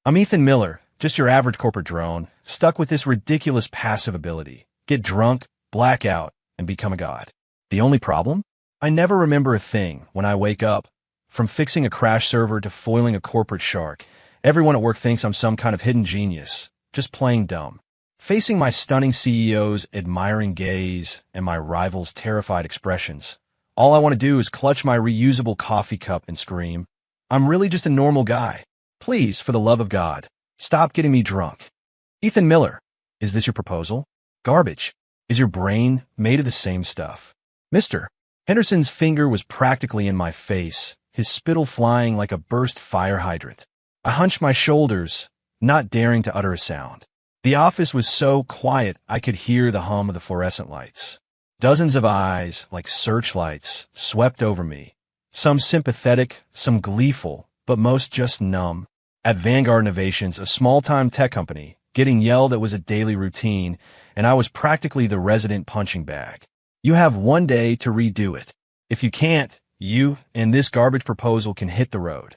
I'm Ethan Miller, just your average corporate drone, stuck with this ridiculous passive ability. Get drunk, black out, and become a god. The only problem? I never remember a thing when I wake up. From fixing a crash server to foiling a corporate shark, everyone at work thinks I'm some kind of hidden genius, just playing dumb. Facing my stunning CEO's admiring gaze and my rival's terrified expressions, all I want to do is clutch my reusable coffee cup and scream, I'm really just a normal guy. Please, for the love of God, stop getting me drunk. Ethan Miller, is this your proposal? Garbage. Is your brain made of the same stuff? Mr. Henderson's finger was practically in my face, his spittle flying like a burst fire hydrant. I hunched my shoulders, not daring to utter a sound. The office was so quiet I could hear the hum of the fluorescent lights. Dozens of eyes, like searchlights, swept over me. Some sympathetic, some gleeful, but most just numb. At Vanguard Innovations, a small-time tech company, getting yelled at was a daily routine, and I was practically the resident punching bag. You have one day to redo it. If you can't, you and this garbage proposal can hit the road.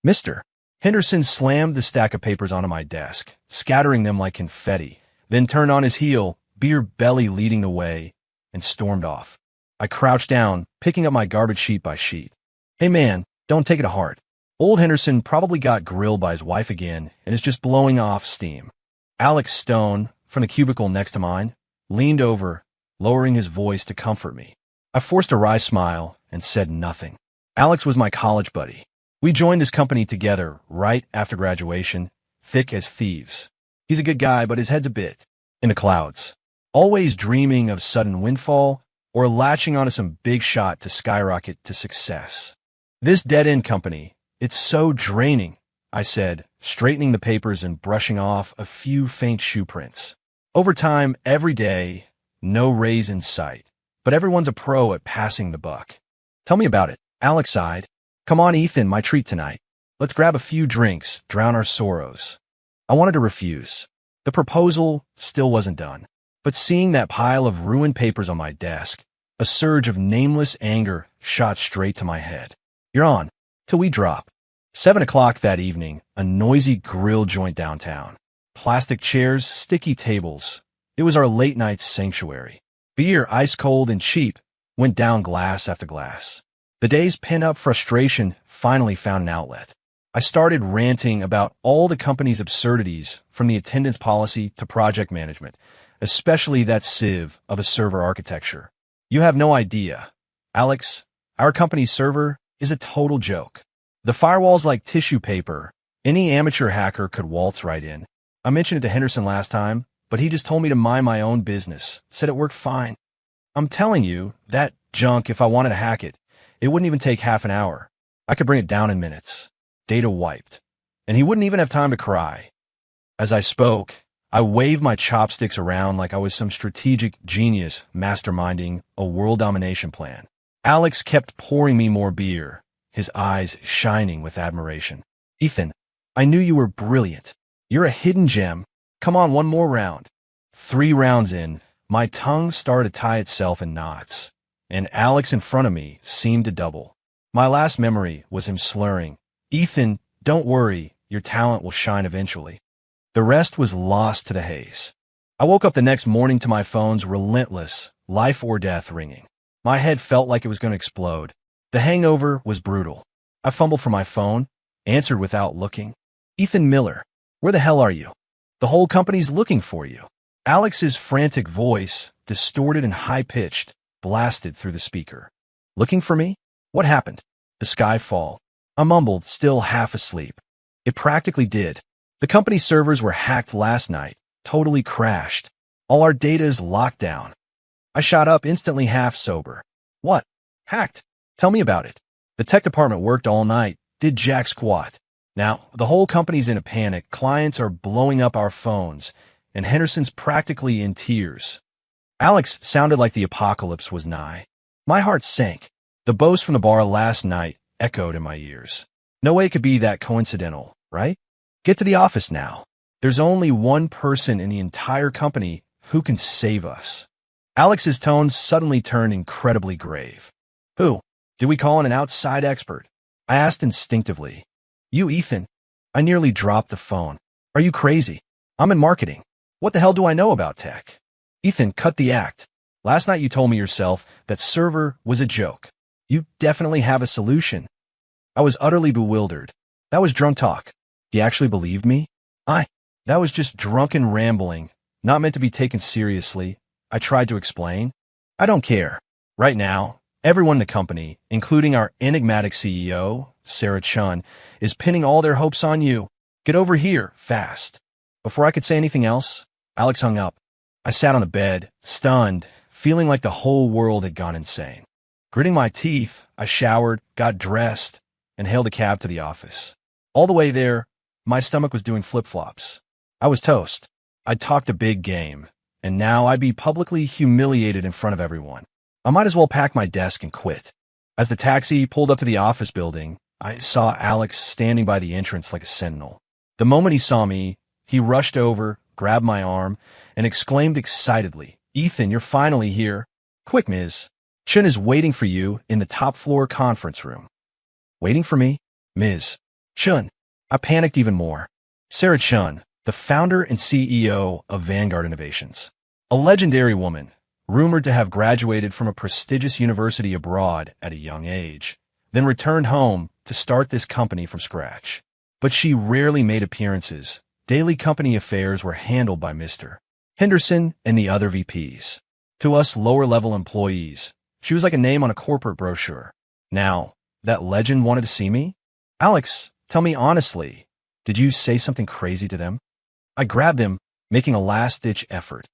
Mr. Henderson slammed the stack of papers onto my desk, scattering them like confetti, then turned on his heel, beer belly leading the way, and stormed off. I crouched down, picking up my garbage sheet by sheet. Hey man, don't take it to heart. Old Henderson probably got grilled by his wife again and is just blowing off steam. Alex Stone, from the cubicle next to mine, leaned over, lowering his voice to comfort me. I forced a wry smile and said nothing. Alex was my college buddy. We joined this company together right after graduation, thick as thieves. He's a good guy, but his head's a bit in the clouds, always dreaming of sudden windfall or latching onto some big shot to skyrocket to success. This dead-end company, it's so draining, I said, straightening the papers and brushing off a few faint shoe prints. Overtime, every day, no raise in sight. But everyone's a pro at passing the buck. Tell me about it. Alex sighed. Come on, Ethan, my treat tonight. Let's grab a few drinks, drown our sorrows. I wanted to refuse. The proposal still wasn't done. But seeing that pile of ruined papers on my desk, a surge of nameless anger shot straight to my head. You're on, till we drop. 7 o'clock that evening, a noisy grill joint downtown. Plastic chairs, sticky tables. It was our late-night sanctuary. Beer, ice-cold and cheap, went down glass after glass. The day's pent-up frustration finally found an outlet. I started ranting about all the company's absurdities, from the attendance policy to project management, especially that sieve of a server architecture. You have no idea. Alex, our company's server is a total joke. The firewall's like tissue paper. Any amateur hacker could waltz right in. I mentioned it to Henderson last time, but he just told me to mind my own business, said it worked fine. I'm telling you, that junk, if I wanted to hack it, it wouldn't even take half an hour. I could bring it down in minutes. Data wiped. And he wouldn't even have time to cry. As I spoke, I waved my chopsticks around like I was some strategic genius masterminding a world domination plan. Alex kept pouring me more beer, his eyes shining with admiration. Ethan, I knew you were brilliant. You're a hidden gem. Come on, one more round. 3 rounds in, my tongue started to tie itself in knots, and Alex in front of me seemed to double. My last memory was him slurring, Ethan, don't worry, your talent will shine eventually. The rest was lost to the haze. I woke up the next morning to my phone's relentless, life or death ringing. My head felt like it was going to explode. The hangover was brutal. I fumbled for my phone, answered without looking. Ethan Miller, where the hell are you? The whole company's looking for you. Alex's frantic voice, distorted and high-pitched, blasted through the speaker. Looking for me? What happened? The sky fall. I mumbled, still half asleep. It practically did. The company servers were hacked last night, totally crashed. All our data is locked down. I shot up instantly, half sober. What? Hacked? Tell me about it. The tech department worked all night, did jack squat. Now, the whole company's in a panic, clients are blowing up our phones, and Henderson's practically in tears. Alex sounded like the apocalypse was nigh. My heart sank. The boast from the bar last night echoed in my ears. No way it could be that coincidental, right? Get to the office now. There's only one person in the entire company who can save us. Alex's tone suddenly turned incredibly grave. Who? Did we call in an outside expert? I asked instinctively. You, Ethan. I nearly dropped the phone. Are you crazy? I'm in marketing. What the hell do I know about tech? Ethan, cut the act. Last night you told me yourself that server was a joke. You definitely have a solution. I was utterly bewildered. That was drunk talk. He actually believed me? That was just drunken rambling, not meant to be taken seriously. I tried to explain. I don't care. Right now, everyone in the company, including our enigmatic CEO, Sarah Chun, is pinning all their hopes on you. Get over here, fast. Before I could say anything else, Alex hung up. I sat on the bed, stunned, feeling like the whole world had gone insane. Gritting my teeth, I showered, got dressed, and hailed a cab to the office. All the way there, my stomach was doing flip-flops. I was toast. I'd talked a big game, and now I'd be publicly humiliated in front of everyone. I might as well pack my desk and quit. As the taxi pulled up to the office building, I saw Alex standing by the entrance like a sentinel. The moment he saw me, he rushed over, grabbed my arm, and exclaimed excitedly, "Ethan, you're finally here. Quick, Ms. Chun is waiting for you in the top-floor conference room." Waiting for me? Ms. Chun. I panicked even more. Sarah Chun, the founder and CEO of Vanguard Innovations. A legendary woman, rumored to have graduated from a prestigious university abroad at a young age, then returned home to start this company from scratch. But she rarely made appearances. Daily company affairs were handled by Mr. Henderson and the other VPs. To us lower-level employees, she was like a name on a corporate brochure. Now, that legend wanted to see me? Alex, tell me honestly, did you say something crazy to them? I grabbed him, making a last-ditch effort.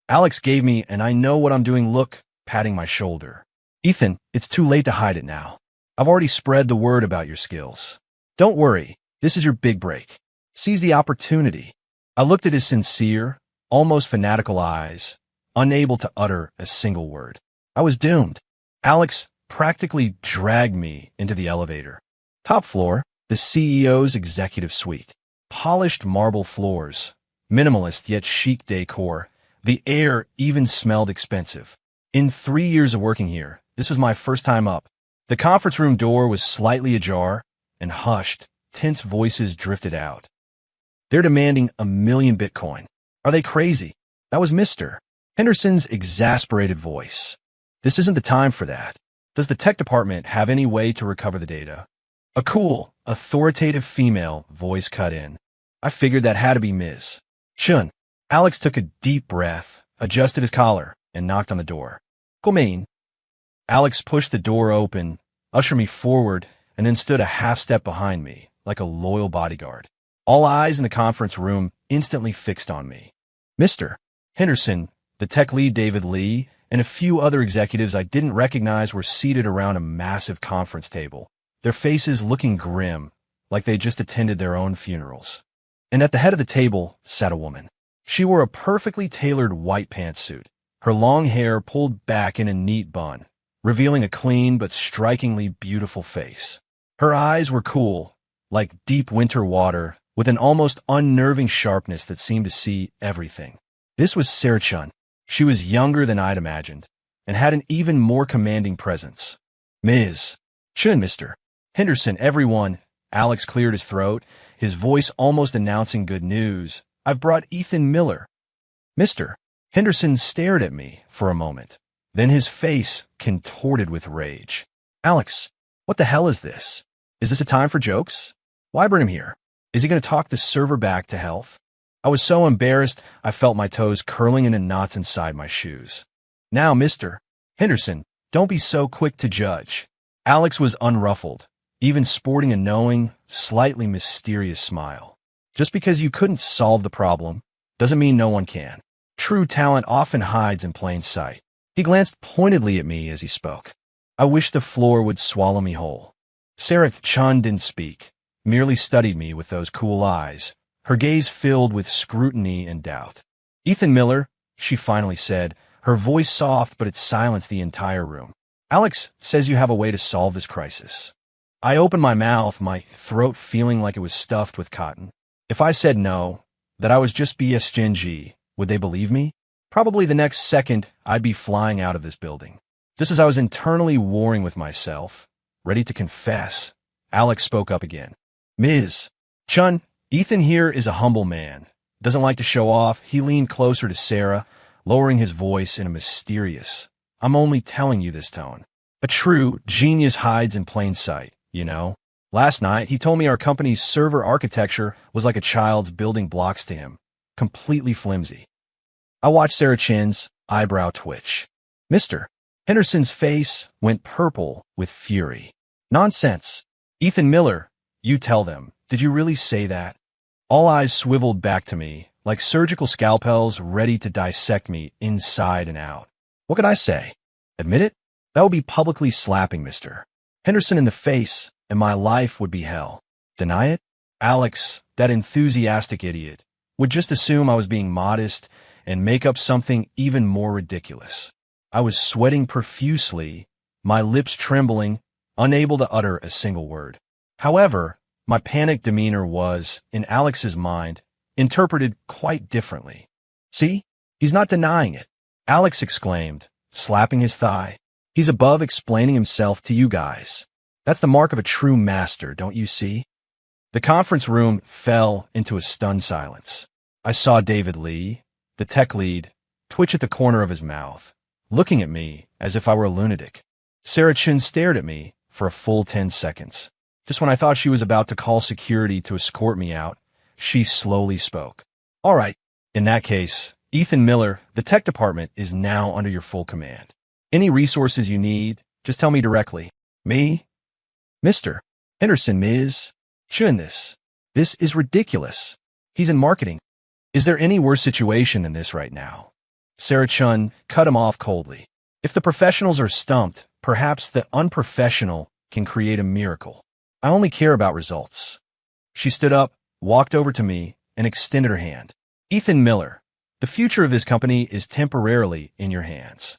Alex gave me an "I know what I'm doing" look, patting my shoulder. Ethan, it's too late to hide it now. I've already spread the word about your skills. Don't worry, this is your big break. Seize the opportunity. I looked at his sincere, almost fanatical eyes, unable to utter a single word. I was doomed. Alex practically dragged me into the elevator. Top floor, the CEO's executive suite. Polished marble floors, minimalist yet chic decor. The air even smelled expensive. In 3 years of working here, this was my first time up. The conference room door was slightly ajar, and hushed, tense voices drifted out. They're demanding 1,000,000 Bitcoin. Are they crazy? That was Mr. Henderson's exasperated voice. This isn't the time for that. Does the tech department have any way to recover the data? A cool, authoritative female voice cut in. I figured that had to be Ms. Chun. Alex took a deep breath, adjusted his collar, and knocked on the door. Come in. Alex pushed the door open, ushered me forward, and then stood a half step behind me, like a loyal bodyguard. All eyes in the conference room instantly fixed on me. Mr. Henderson, the tech lead David Lee, and a few other executives I didn't recognize were seated around a massive conference table, their faces looking grim, like they just attended their own funerals. And at the head of the table sat a woman. She wore a perfectly tailored white pantsuit, her long hair pulled back in a neat bun, revealing a clean but strikingly beautiful face. Her eyes were cool, like deep winter water, with an almost unnerving sharpness that seemed to see everything. This was Sarah Chun. She was younger than I'd imagined, and had an even more commanding presence. Ms. Chun, Mr. Henderson, everyone. Alex cleared his throat, his voice almost announcing good news. I've brought Ethan Miller. Mr. Henderson stared at me for a moment. Then his face contorted with rage. Alex, what the hell is this? Is this a time for jokes? Why bring him here? Is he going to talk the server back to health? I was so embarrassed, I felt my toes curling into knots inside my shoes. Now, Mr. Henderson, don't be so quick to judge. Alex was unruffled, even sporting a knowing, slightly mysterious smile. Just because you couldn't solve the problem doesn't mean no one can. True talent often hides in plain sight. He glanced pointedly at me as he spoke. I wish the floor would swallow me whole. Sarah Chun didn't speak, merely studied me with those cool eyes, her gaze filled with scrutiny and doubt. Ethan Miller, she finally said, her voice soft, but it silenced the entire room. Alex says you have a way to solve this crisis. I opened my mouth, my throat feeling like it was stuffed with cotton. If I said no, that I was just BSGNG, would they believe me? Probably the next second, I'd be flying out of this building. Just as I was internally warring with myself, ready to confess, Alex spoke up again. Ms. Chun, Ethan here is a humble man. Doesn't like to show off. He leaned closer to Sarah, lowering his voice in a mysterious, I'm only telling you this tone. A true genius hides in plain sight, you know? Last night, he told me our company's server architecture was like a child's building blocks to him, completely flimsy. I watched Sarah Chin's eyebrow twitch. Mr. Henderson's face went purple with fury. Nonsense. Ethan Miller, you tell them. Did you really say that? All eyes swiveled back to me, like surgical scalpels ready to dissect me inside and out. What could I say? Admit it? That would be publicly slapping Mr. Henderson in the face, and my life would be hell. Deny it? Alex, that enthusiastic idiot, would just assume I was being modest and make up something even more ridiculous. I was sweating profusely, my lips trembling, unable to utter a single word. However, my panicked demeanor was, in Alex's mind, interpreted quite differently. See? He's not denying it, Alex exclaimed, slapping his thigh. He's above explaining himself to you guys. That's the mark of a true master, don't you see? The conference room fell into a stunned silence. I saw David Lee, the tech lead, twitch at the corner of his mouth, looking at me as if I were a lunatic. Sarah Chin stared at me for a full 10 seconds. Just when I thought she was about to call security to escort me out, she slowly spoke. All right, in that case, Ethan Miller, the tech department is now under your full command. Any resources you need, just tell me directly. Me? Mr. Henderson, Ms. Chun, this is ridiculous. He's in marketing. Is there any worse situation than this right now? Sarah Chun cut him off coldly. If the professionals are stumped, perhaps the unprofessional can create a miracle. I only care about results. She stood up, walked over to me, and extended her hand. Ethan Miller, the future of this company is temporarily in your hands.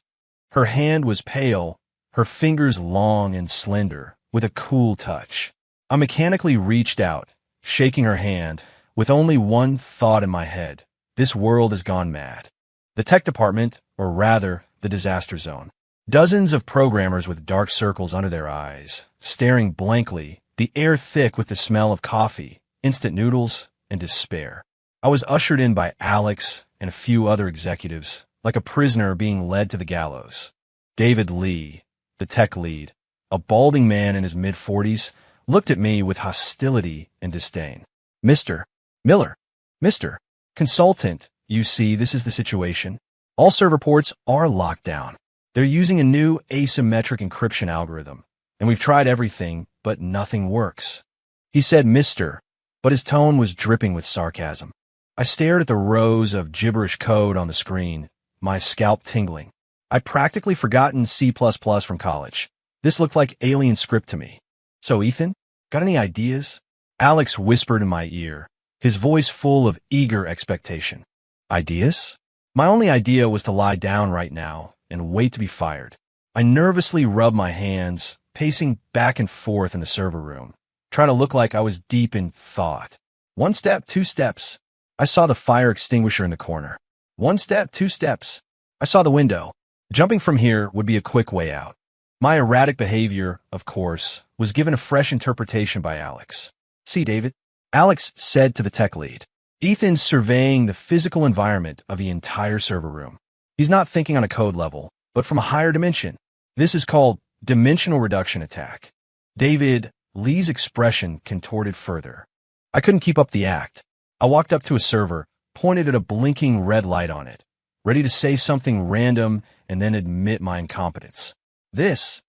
Her hand was pale, her fingers long and slender, with a cool touch. I mechanically reached out, shaking her hand, with only one thought in my head. This world has gone mad. The tech department, or rather, the disaster zone. Dozens of programmers with dark circles under their eyes, staring blankly, the air thick with the smell of coffee, instant noodles, and despair. I was ushered in by Alex and a few other executives, like a prisoner being led to the gallows. David Lee, the tech lead, a balding man in his mid-40s, looked at me with hostility and disdain. Mr. Miller, Mr. Consultant, you see, this is the situation. All server ports are locked down. They're using a new asymmetric encryption algorithm, and we've tried everything, but nothing works. He said Mr., but his tone was dripping with sarcasm. I stared at the rows of gibberish code on the screen, my scalp tingling. I'd practically forgotten C++ from college. This looked like alien script to me. So, Ethan, got any ideas? Alex whispered in my ear, his voice full of eager expectation. Ideas? My only idea was to lie down right now and wait to be fired. I nervously rubbed my hands, pacing back and forth in the server room, trying to look like I was deep in thought. 1 step, 2 steps. I saw the fire extinguisher in the corner. 1 step, 2 steps. I saw the window. Jumping from here would be a quick way out. My erratic behavior, of course, was given a fresh interpretation by Alex. See, David? Alex said to the tech lead. Ethan's surveying the physical environment of the entire server room. He's not thinking on a code level, but from a higher dimension. This is called dimensional reduction attack. David Lee's expression contorted further. I couldn't keep up the act. I walked up to a server, pointed at a blinking red light on it, ready to say something random and then admit my incompetence. This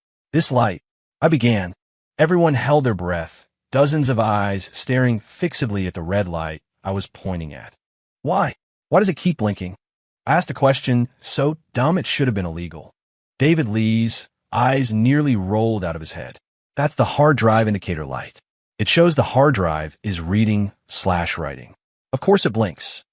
light, I began. Everyone held their breath, dozens of eyes staring fixedly at the red light I was pointing at. Why? Why does it keep blinking? I asked a question so dumb it should have been illegal. David Lee's eyes nearly rolled out of his head. That's the hard drive indicator light. It shows the hard drive is reading/writing. Of course it blinks.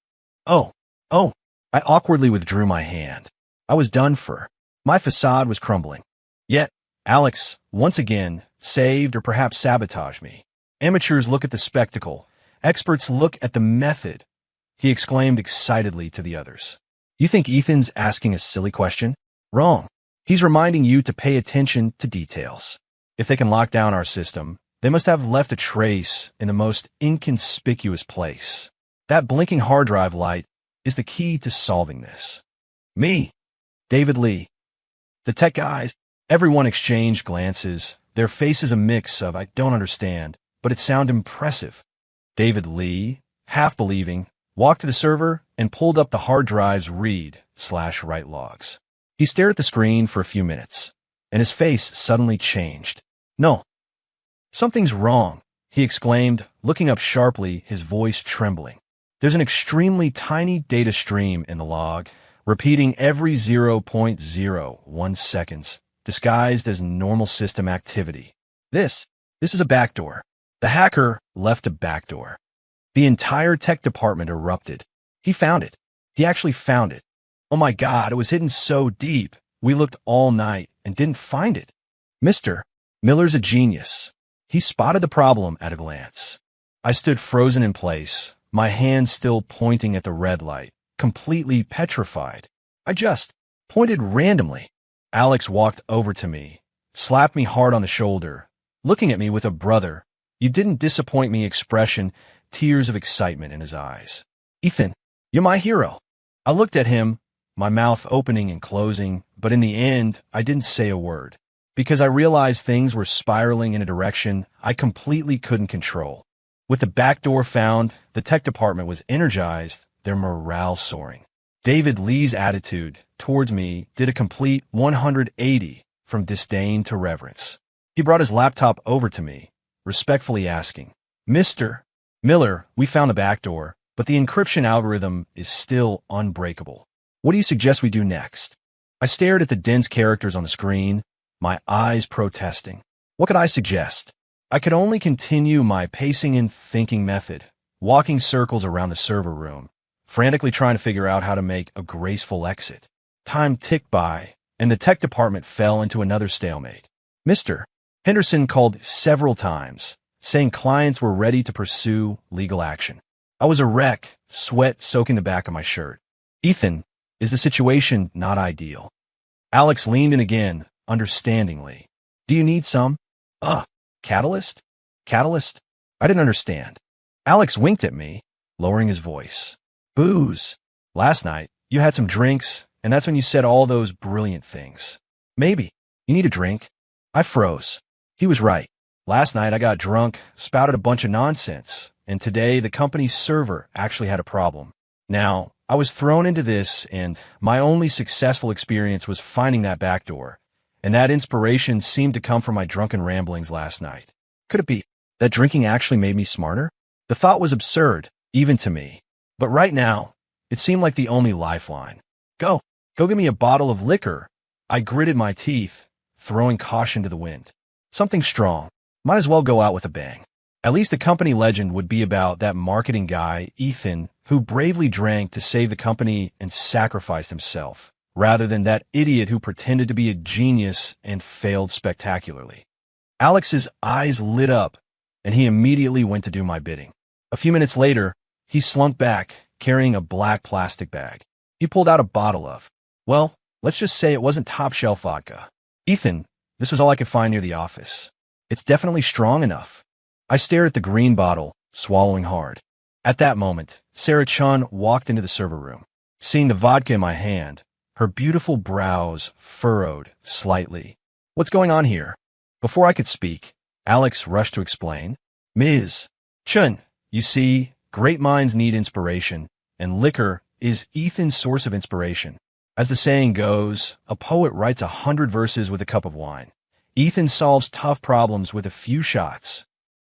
Oh. I awkwardly withdrew my hand. I was done for. My facade was crumbling. Yet, Alex, once again, saved or perhaps sabotaged me. Amateurs look at the spectacle. Experts look at the method, he exclaimed excitedly to the others. You think Ethan's asking a silly question? Wrong. He's reminding you to pay attention to details. If they can lock down our system, They must have left a trace in the most inconspicuous place. That blinking hard drive light is the key to solving this. Me, David Lee. The tech guys, everyone exchanged glances, their faces a mix of I don't understand, but it sounded impressive. David Lee, half believing, walked to the server and pulled up the hard drive's read/write logs. He stared at the screen for a few minutes, and his face suddenly changed. No. Something's wrong, he exclaimed, looking up sharply, his voice trembling. There's an extremely tiny data stream in the log, repeating every 0.01 seconds, disguised as normal system activity. This is a backdoor. The hacker left a backdoor. The entire tech department erupted. He found it. He actually found it. Oh my God, it was hidden so deep. We looked all night and didn't find it. Mr. Miller's a genius. He spotted the problem at a glance. I stood frozen in place, my hand still pointing at the red light, completely petrified. I just pointed randomly. Alex walked over to me, slapped me hard on the shoulder, looking at me with a brother, you didn't disappoint me expression, tears of excitement in his eyes. Ethan, you're my hero. I looked at him, my mouth opening and closing, but in the end, I didn't say a word, because I realized things were spiraling in a direction I completely couldn't control. With the back door found, the tech department was energized, their morale soaring. David Lee's attitude towards me did a complete 180 from disdain to reverence. He brought his laptop over to me, respectfully asking, Mr. Miller, we found the back door, but the encryption algorithm is still unbreakable. What do you suggest we do next? I stared at the dense characters on the screen, my eyes protesting. What could I suggest? I could only continue my pacing and thinking method, walking circles around the server room, frantically trying to figure out how to make a graceful exit. Time ticked by, and the tech department fell into another stalemate. Mr. Henderson called several times, saying clients were ready to pursue legal action. I was a wreck, sweat soaking the back of my shirt. Ethan, is the situation not ideal? Alex leaned in again, understandingly. Do you need some? Catalyst? Catalyst? I didn't understand. Alex winked at me, lowering his voice. Booze. Last night, you had some drinks, and that's when you said all those brilliant things. Maybe. You need a drink? I froze. He was right. Last night I got drunk, spouted a bunch of nonsense, and today the company's server actually had a problem. Now, I was thrown into this, and my only successful experience was finding that back door, and that inspiration seemed to come from my drunken ramblings last night. Could it be that drinking actually made me smarter? The thought was absurd, even to me. But right now, it seemed like the only lifeline. Go give me a bottle of liquor. I gritted my teeth, throwing caution to the wind. Something strong. Might as well go out with a bang. At least the company legend would be about that marketing guy, Ethan, who bravely drank to save the company and sacrificed himself, rather than that idiot who pretended to be a genius and failed spectacularly. Alex's eyes lit up, and he immediately went to do my bidding. A few minutes later, he slunk back, carrying a black plastic bag. He pulled out a bottle of, well, let's just say it wasn't top-shelf vodka. Ethan, this was all I could find near the office. It's definitely strong enough. I stared at the green bottle, swallowing hard. At that moment, Sarah Chun walked into the server room. Seeing the vodka in my hand, her beautiful brows furrowed slightly. What's going on here? Before I could speak, Alex rushed to explain. Ms. Chun, you see, great minds need inspiration, and liquor is Ethan's source of inspiration. As the saying goes, a poet writes 100 verses with a cup of wine. Ethan solves tough problems with a few shots.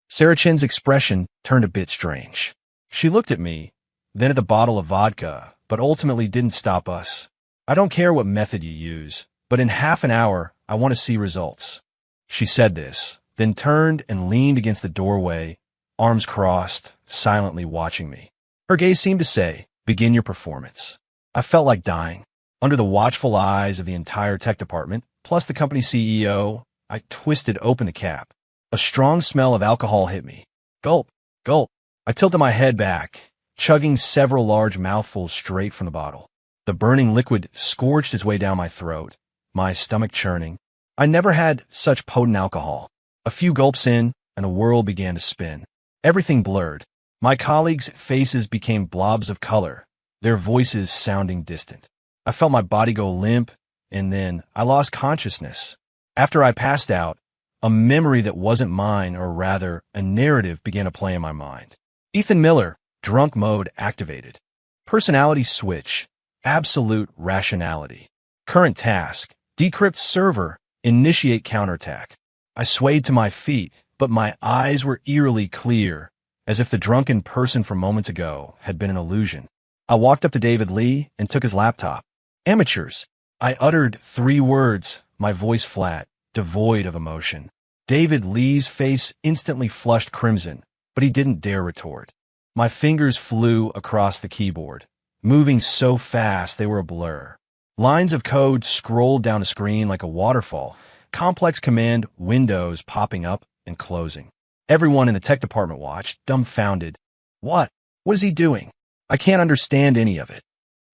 Sarah Chin's expression turned a bit strange. She looked at me, then at the bottle of vodka, but ultimately didn't stop us. I don't care what method you use, but in half an hour, I want to see results. She said this, then turned and leaned against the doorway, arms crossed, silently watching me. Her gaze seemed to say, begin your performance. I felt like dying. Under the watchful eyes of the entire tech department, plus the company CEO, I twisted open the cap. A strong smell of alcohol hit me. Gulp, gulp. I tilted my head back, chugging several large mouthfuls straight from the bottle. The burning liquid scorched its way down my throat, my stomach churning. I never had such potent alcohol. A few gulps in, and the world began to spin. Everything blurred. My colleagues' faces became blobs of color, their voices sounding distant. I felt my body go limp, and then I lost consciousness. After I passed out, a memory that wasn't mine, or rather, a narrative began to play in my mind. Ethan Miller, drunk mode activated. Personality switch, absolute rationality. Current task, decrypt server, initiate counterattack. I swayed to my feet, but my eyes were eerily clear, as if the drunken person from moments ago had been an illusion. I walked up to David Lee and took his laptop. Amateurs. I uttered 3 words, my voice flat, devoid of emotion. David Lee's face instantly flushed crimson, but he didn't dare retort. My fingers flew across the keyboard, moving so fast they were a blur. Lines of code scrolled down a screen like a waterfall, complex command windows popping up and closing. Everyone in the tech department watched, dumbfounded. What? What is he doing? I can't understand any of it.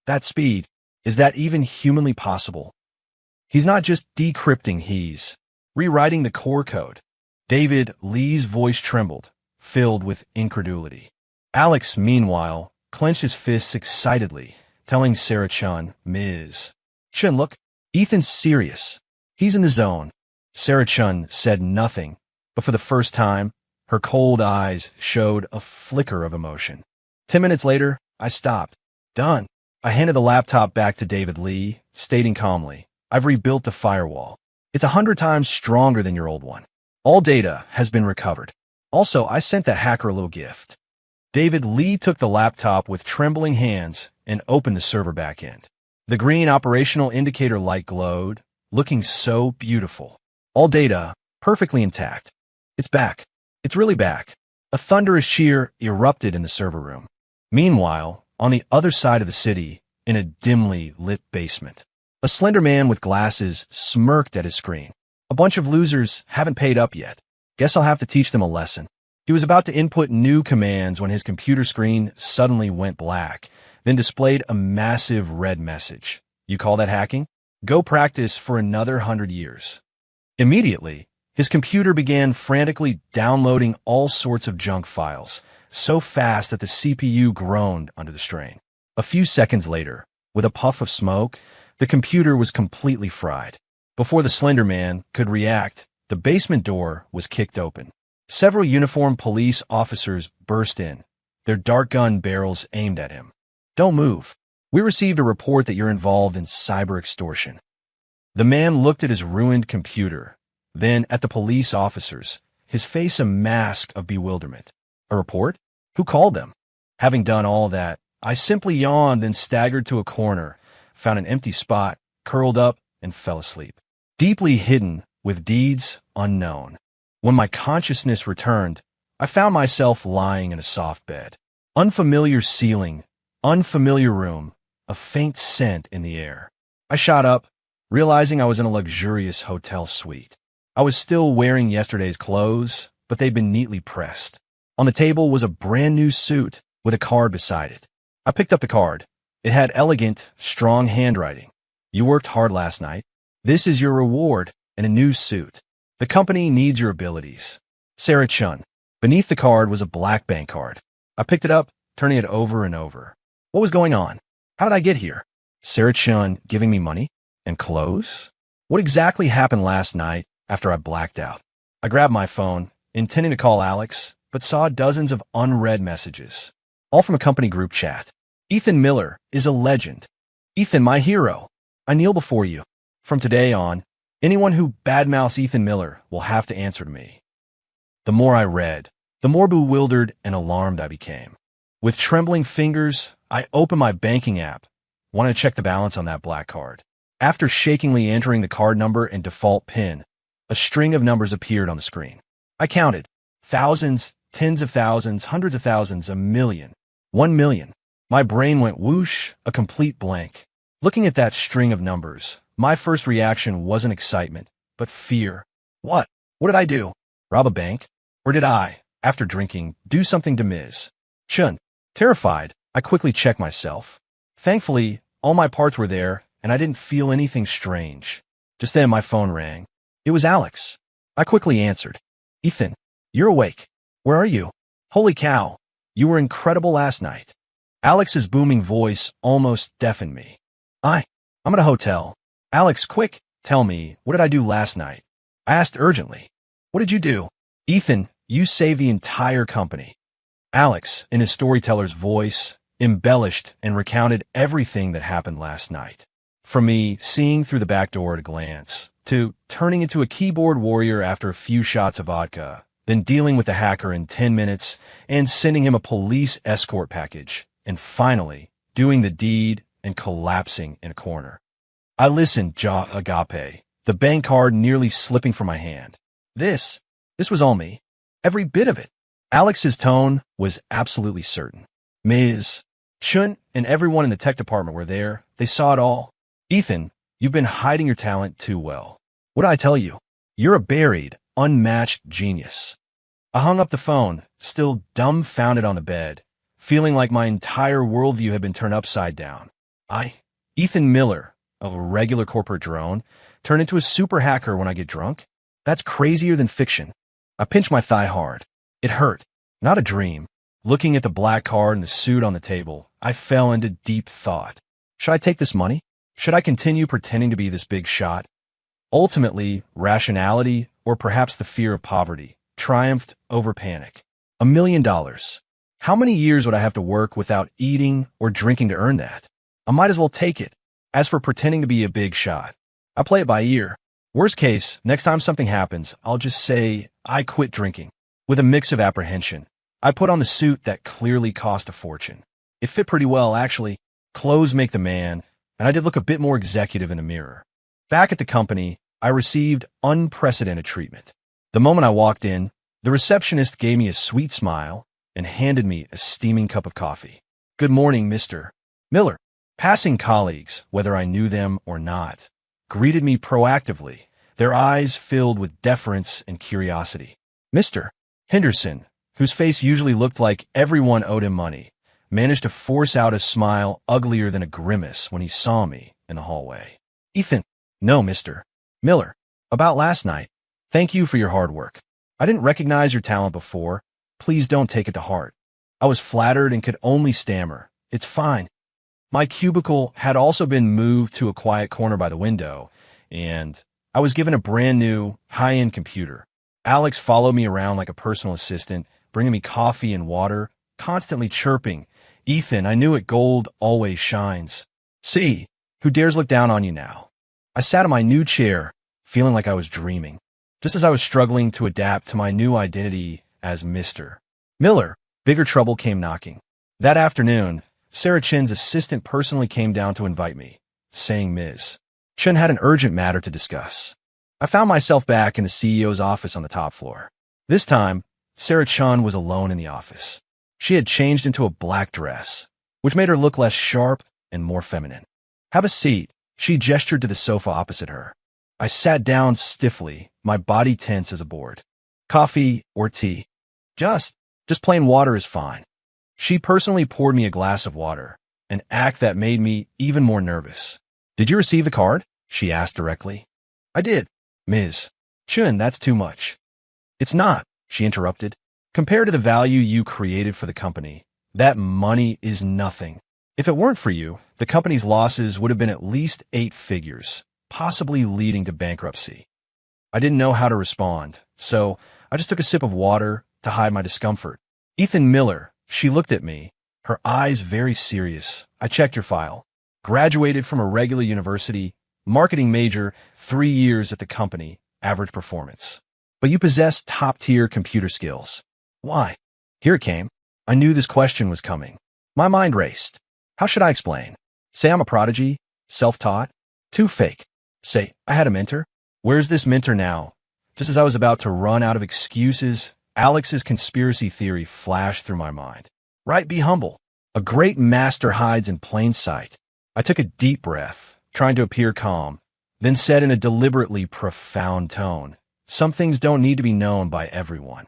That speed, is that even humanly possible? He's not just decrypting, he's rewriting the core code. David Lee's voice trembled, filled with incredulity. Alex, meanwhile, clenched his fists excitedly, telling Sarah Chun, Ms. Chun, look, Ethan's serious. He's in the zone. Sarah Chun said nothing, but for the first time, her cold eyes showed a flicker of emotion. 10 minutes later, I stopped. Done. I handed the laptop back to David Lee, stating calmly, I've rebuilt the firewall. It's 100 times stronger than your old one. All data has been recovered. Also, I sent that hacker a little gift. David Lee took the laptop with trembling hands and opened the server backend. The green operational indicator light glowed, looking so beautiful. All data, perfectly intact. It's back. It's really back. A thunderous cheer erupted in the server room. Meanwhile, on the other side of the city, in a dimly lit basement, a slender man with glasses smirked at his screen. A bunch of losers haven't paid up yet. Guess I'll have to teach them a lesson. He was about to input new commands when his computer screen suddenly went black, then displayed a massive red message. You call that hacking? Go practice for another 100 years. Immediately, his computer began frantically downloading all sorts of junk files, so fast that the CPU groaned under the strain. A few seconds later, with a puff of smoke, the computer was completely fried. Before the slender man could react, the basement door was kicked open. Several uniformed police officers burst in, their dart gun barrels aimed at him. Don't move. We received a report that you're involved in cyber extortion. The man looked at his ruined computer, then at the police officers, his face a mask of bewilderment. A report? Who called them? Having done all that, I simply yawned, then staggered to a corner, found an empty spot, curled up, and fell asleep. Deeply hidden with deeds unknown. When my consciousness returned, I found myself lying in a soft bed. Unfamiliar ceiling, unfamiliar room, a faint scent in the air. I shot up, realizing I was in a luxurious hotel suite. I was still wearing yesterday's clothes, but they'd been neatly pressed. On the table was a brand new suit with a card beside it. I picked up the card. It had elegant, strong handwriting. You worked hard last night. This is your reward and a new suit. The company needs your abilities. Sarah Chun. Beneath the card was a black bank card. I picked it up, turning it over and over. What was going on? How did I get here? Sarah Chun giving me money? And clothes? What exactly happened last night after I blacked out? I grabbed my phone, intending to call Alex, but saw dozens of unread messages, all from a company group chat. Ethan Miller is a legend. Ethan, my hero. I kneel before you. From today on, anyone who badmouths Ethan Miller will have to answer to me. The more I read, the more bewildered and alarmed I became. With trembling fingers, I opened my banking app, wanted to check the balance on that black card. After shakingly entering the card number and default PIN, a string of numbers appeared on the screen. I counted. Thousands, tens of thousands, hundreds of thousands, a million. 1 million. My brain went whoosh, a complete blank. Looking at that string of numbers, my first reaction wasn't excitement, but fear. What? What did I do? Rob a bank? Or did I, after drinking, do something to Ms. Chun? Terrified, I quickly checked myself. Thankfully, all my parts were there, and I didn't feel anything strange. Just then my phone rang. It was Alex. I quickly answered. Ethan, You're awake. Where are you? Holy cow. You were incredible last night. Alex's booming voice almost deafened me. I'm at a hotel. Alex, quick, tell me, what did I do last night? I asked urgently. What did you do? Ethan, you saved the entire company. Alex, in his storyteller's voice, embellished and recounted everything that happened last night. From me seeing through the back door at a glance, to turning into a keyboard warrior after a few shots of vodka, then dealing with the hacker in 10 minutes and sending him a police escort package, and finally doing the deed and collapsing in a corner. I listened, jaw agape, the bank card nearly slipping from my hand. This was all me. Every bit of it. Alex's tone was absolutely certain. Ms. Chun and everyone in the tech department were there. They saw it all. Ethan, you've been hiding your talent too well. What did I tell you? You're a buried, unmatched genius. I hung up the phone, still dumbfounded on the bed, feeling like my entire worldview had been turned upside down. Ethan Miller, a regular corporate drone, turned into a super hacker when I get drunk? That's crazier than fiction. I pinched my thigh hard. It hurt. Not a dream. Looking at the black card and the suit on the table, I fell into deep thought. Should I take this money? Should I continue pretending to be this big shot? Ultimately, rationality, or perhaps the fear of poverty, triumphed over panic. $1 million. How many years would I have to work without eating or drinking to earn that? I might as well take it. As for pretending to be a big shot, I play it by ear. Worst case, next time something happens, I'll just say, I quit drinking. With a mix of apprehension, I put on the suit that clearly cost a fortune. It fit pretty well, actually. Clothes make the man, and I did look a bit more executive in a mirror. Back at the company, I received unprecedented treatment. The moment I walked in, the receptionist gave me a sweet smile and handed me a steaming cup of coffee. Good morning, Mr. Miller. Passing colleagues, whether I knew them or not, greeted me proactively, their eyes filled with deference and curiosity. Mr. Henderson, whose face usually looked like everyone owed him money, managed to force out a smile uglier than a grimace when he saw me in the hallway. Ethan, no, Mr. Miller. About last night, thank you for your hard work. I didn't recognize your talent before. Please don't take it to heart. I was flattered and could only stammer. It's fine. My cubicle had also been moved to a quiet corner by the window, and I was given a brand new, high-end computer. Alex followed me around like a personal assistant, bringing me coffee and water, constantly chirping, Ethan, I knew it, gold always shines. See, who dares look down on you now? I sat in my new chair, feeling like I was dreaming, just as I was struggling to adapt to my new identity as Mr. Miller. Bigger trouble came knocking. That afternoon, Sarah Chen's assistant personally came down to invite me, saying Ms. Chen had an urgent matter to discuss. I found myself back in the CEO's office on the top floor. This time, Sarah Chen was alone in the office. She had changed into a black dress, which made her look less sharp and more feminine. Have a seat, she gestured to the sofa opposite her. I sat down stiffly, my body tense as a board. Coffee or tea? Just plain water is fine. She personally poured me a glass of water, an act that made me even more nervous. Did you receive the card? She asked directly. I did. Ms. Chun, that's too much. It's not, she interrupted. Compared to the value you created for the company, that money is nothing. If it weren't for you, the company's losses would have been at least 8 figures, possibly leading to bankruptcy. I didn't know how to respond, so I just took a sip of water to hide my discomfort. Ethan Miller, she looked at me, her eyes very serious. I checked your file. Graduated from a regular university, marketing major, 3 years at the company, average performance. But you possess top-tier computer skills. Why? Here it came. I knew this question was coming. My mind raced. How should I explain? Say I'm a prodigy, self-taught, too fake. Say I had a mentor. Where's this mentor now? Just as I was about to run out of excuses, Alex's conspiracy theory flashed through my mind. Right, be humble. A great master hides in plain sight. I took a deep breath, trying to appear calm, then said in a deliberately profound tone, some things don't need to be known by everyone.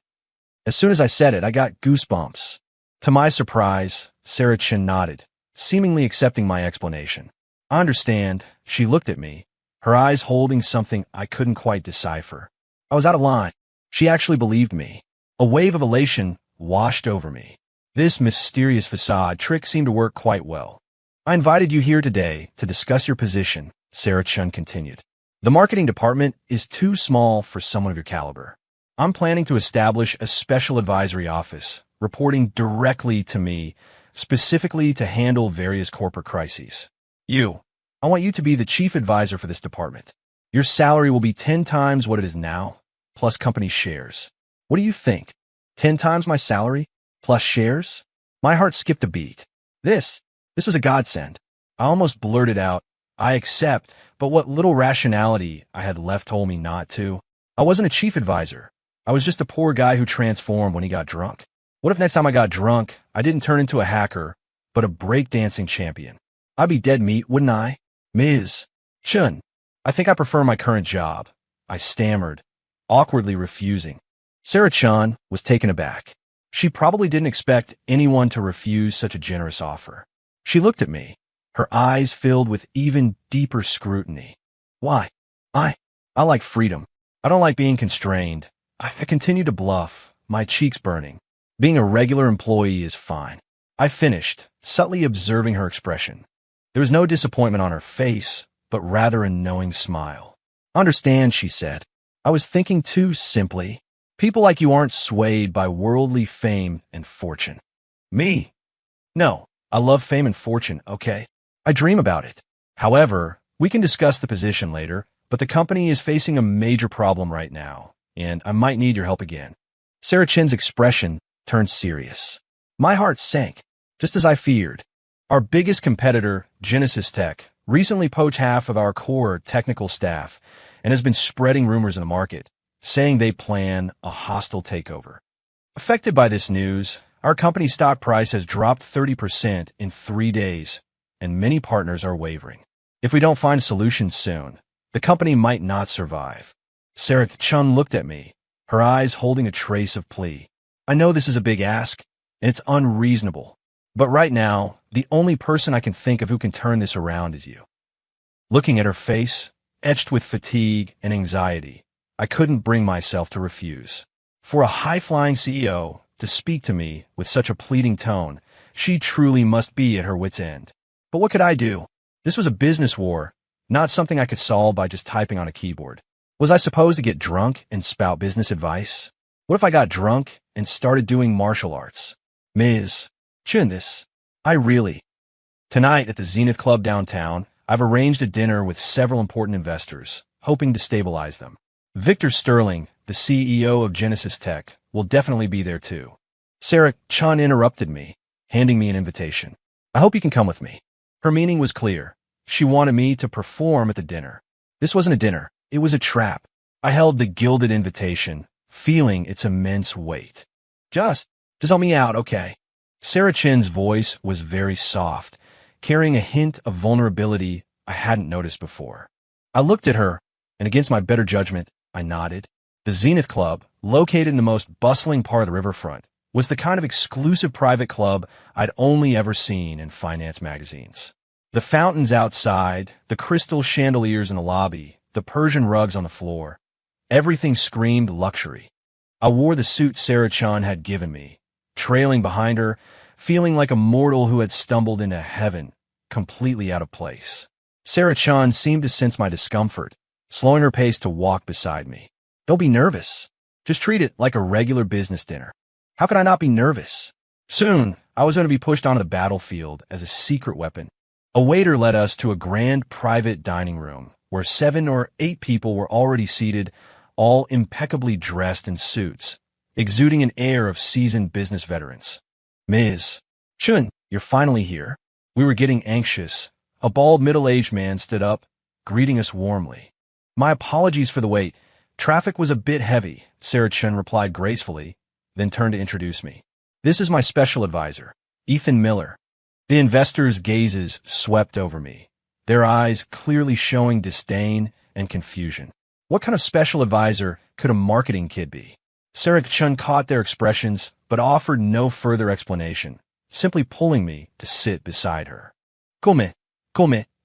As soon as I said it, I got goosebumps. To my surprise, Sarah Chen nodded, seemingly accepting my explanation. I understand. She looked at me, her eyes holding something I couldn't quite decipher. I was out of line. She actually believed me. A wave of elation washed over me. This mysterious facade trick seemed to work quite well. I invited you here today to discuss your position, Sarah Chun continued. The marketing department is too small for someone of your caliber. I'm planning to establish a special advisory office, reporting directly to me, specifically to handle various corporate crises. I want you to be the chief advisor for this department. Your salary will be 10 times what it is now, plus company shares. What do you think? 10 times my salary, plus shares? My heart skipped a beat. This was a godsend. I almost blurted out, I accept, but what little rationality I had left told me not to. I wasn't a chief advisor. I was just a poor guy who transformed when he got drunk. What if next time I got drunk, I didn't turn into a hacker, but a breakdancing champion? I'd be dead meat, wouldn't I? Ms. Chun, I think I prefer my current job. I stammered, awkwardly refusing. Sarah Chun was taken aback. She probably didn't expect anyone to refuse such a generous offer. She looked at me, her eyes filled with even deeper scrutiny. Why? I like freedom. I don't like being constrained. I continued to bluff, my cheeks burning. Being a regular employee is fine. I finished, subtly observing her expression. There was no disappointment on her face, but rather a knowing smile. Understand, she said. I was thinking too simply. People like you aren't swayed by worldly fame and fortune. Me? No, I love fame and fortune, okay? I dream about it. However, we can discuss the position later, but the company is facing a major problem right now, and I might need your help again. Sarah Chin's expression turned serious. My heart sank, just as I feared. Our biggest competitor, Genesis Tech, recently poached half of our core technical staff and has been spreading rumors in the market, saying they plan a hostile takeover. Affected by this news, our company's stock price has dropped 30% in 3 days, and many partners are wavering. If we don't find a solution soon, the company might not survive. Sarah Chun looked at me, her eyes holding a trace of plea. I know this is a big ask, and it's unreasonable, but right now, the only person I can think of who can turn this around is you. Looking at her face, etched with fatigue and anxiety, I couldn't bring myself to refuse. For a high-flying CEO to speak to me with such a pleading tone, she truly must be at her wit's end. But what could I do? This was a business war, not something I could solve by just typing on a keyboard. Was I supposed to get drunk and spout business advice? What if I got drunk and started doing martial arts? Ms. Chun, Tonight at the Zenith Club downtown, I've arranged a dinner with several important investors, hoping to stabilize them. Victor Sterling, the CEO of Genesis Tech, will definitely be there too. Sarah Chun interrupted me, handing me an invitation. I hope you can come with me. Her meaning was clear. She wanted me to perform at the dinner. This wasn't a dinner. It was a trap. I held the gilded invitation, feeling its immense weight. Just help me out, okay? Sarah Chin's voice was very soft, carrying a hint of vulnerability I hadn't noticed before. I looked at her, and against my better judgment, I nodded. The Zenith Club, located in the most bustling part of the riverfront, was the kind of exclusive private club I'd only ever seen in finance magazines. The fountains outside, the crystal chandeliers in the lobby, the Persian rugs on the floor, everything screamed luxury. I wore the suit Sarah Chun had given me, trailing behind her, feeling like a mortal who had stumbled into heaven, completely out of place. Sarah Chun seemed to sense my discomfort, slowing her pace to walk beside me. Don't be nervous. Just treat it like a regular business dinner. How could I not be nervous? Soon, I was going to be pushed onto the battlefield as a secret weapon. A waiter led us to a grand private dining room where 7 or 8 people were already seated, all impeccably dressed in suits, exuding an air of seasoned business veterans. Ms. Chun, you're finally here. We were getting anxious. A bald middle-aged man stood up, greeting us warmly. My apologies for the wait. Traffic was a bit heavy, Sarah Chun replied gracefully, then turned to introduce me. This is my special advisor, Ethan Miller. The investors' gazes swept over me, their eyes clearly showing disdain and confusion. What kind of special advisor could a marketing kid be? Sarah Chun caught their expressions, but offered no further explanation, simply pulling me to sit beside her. Come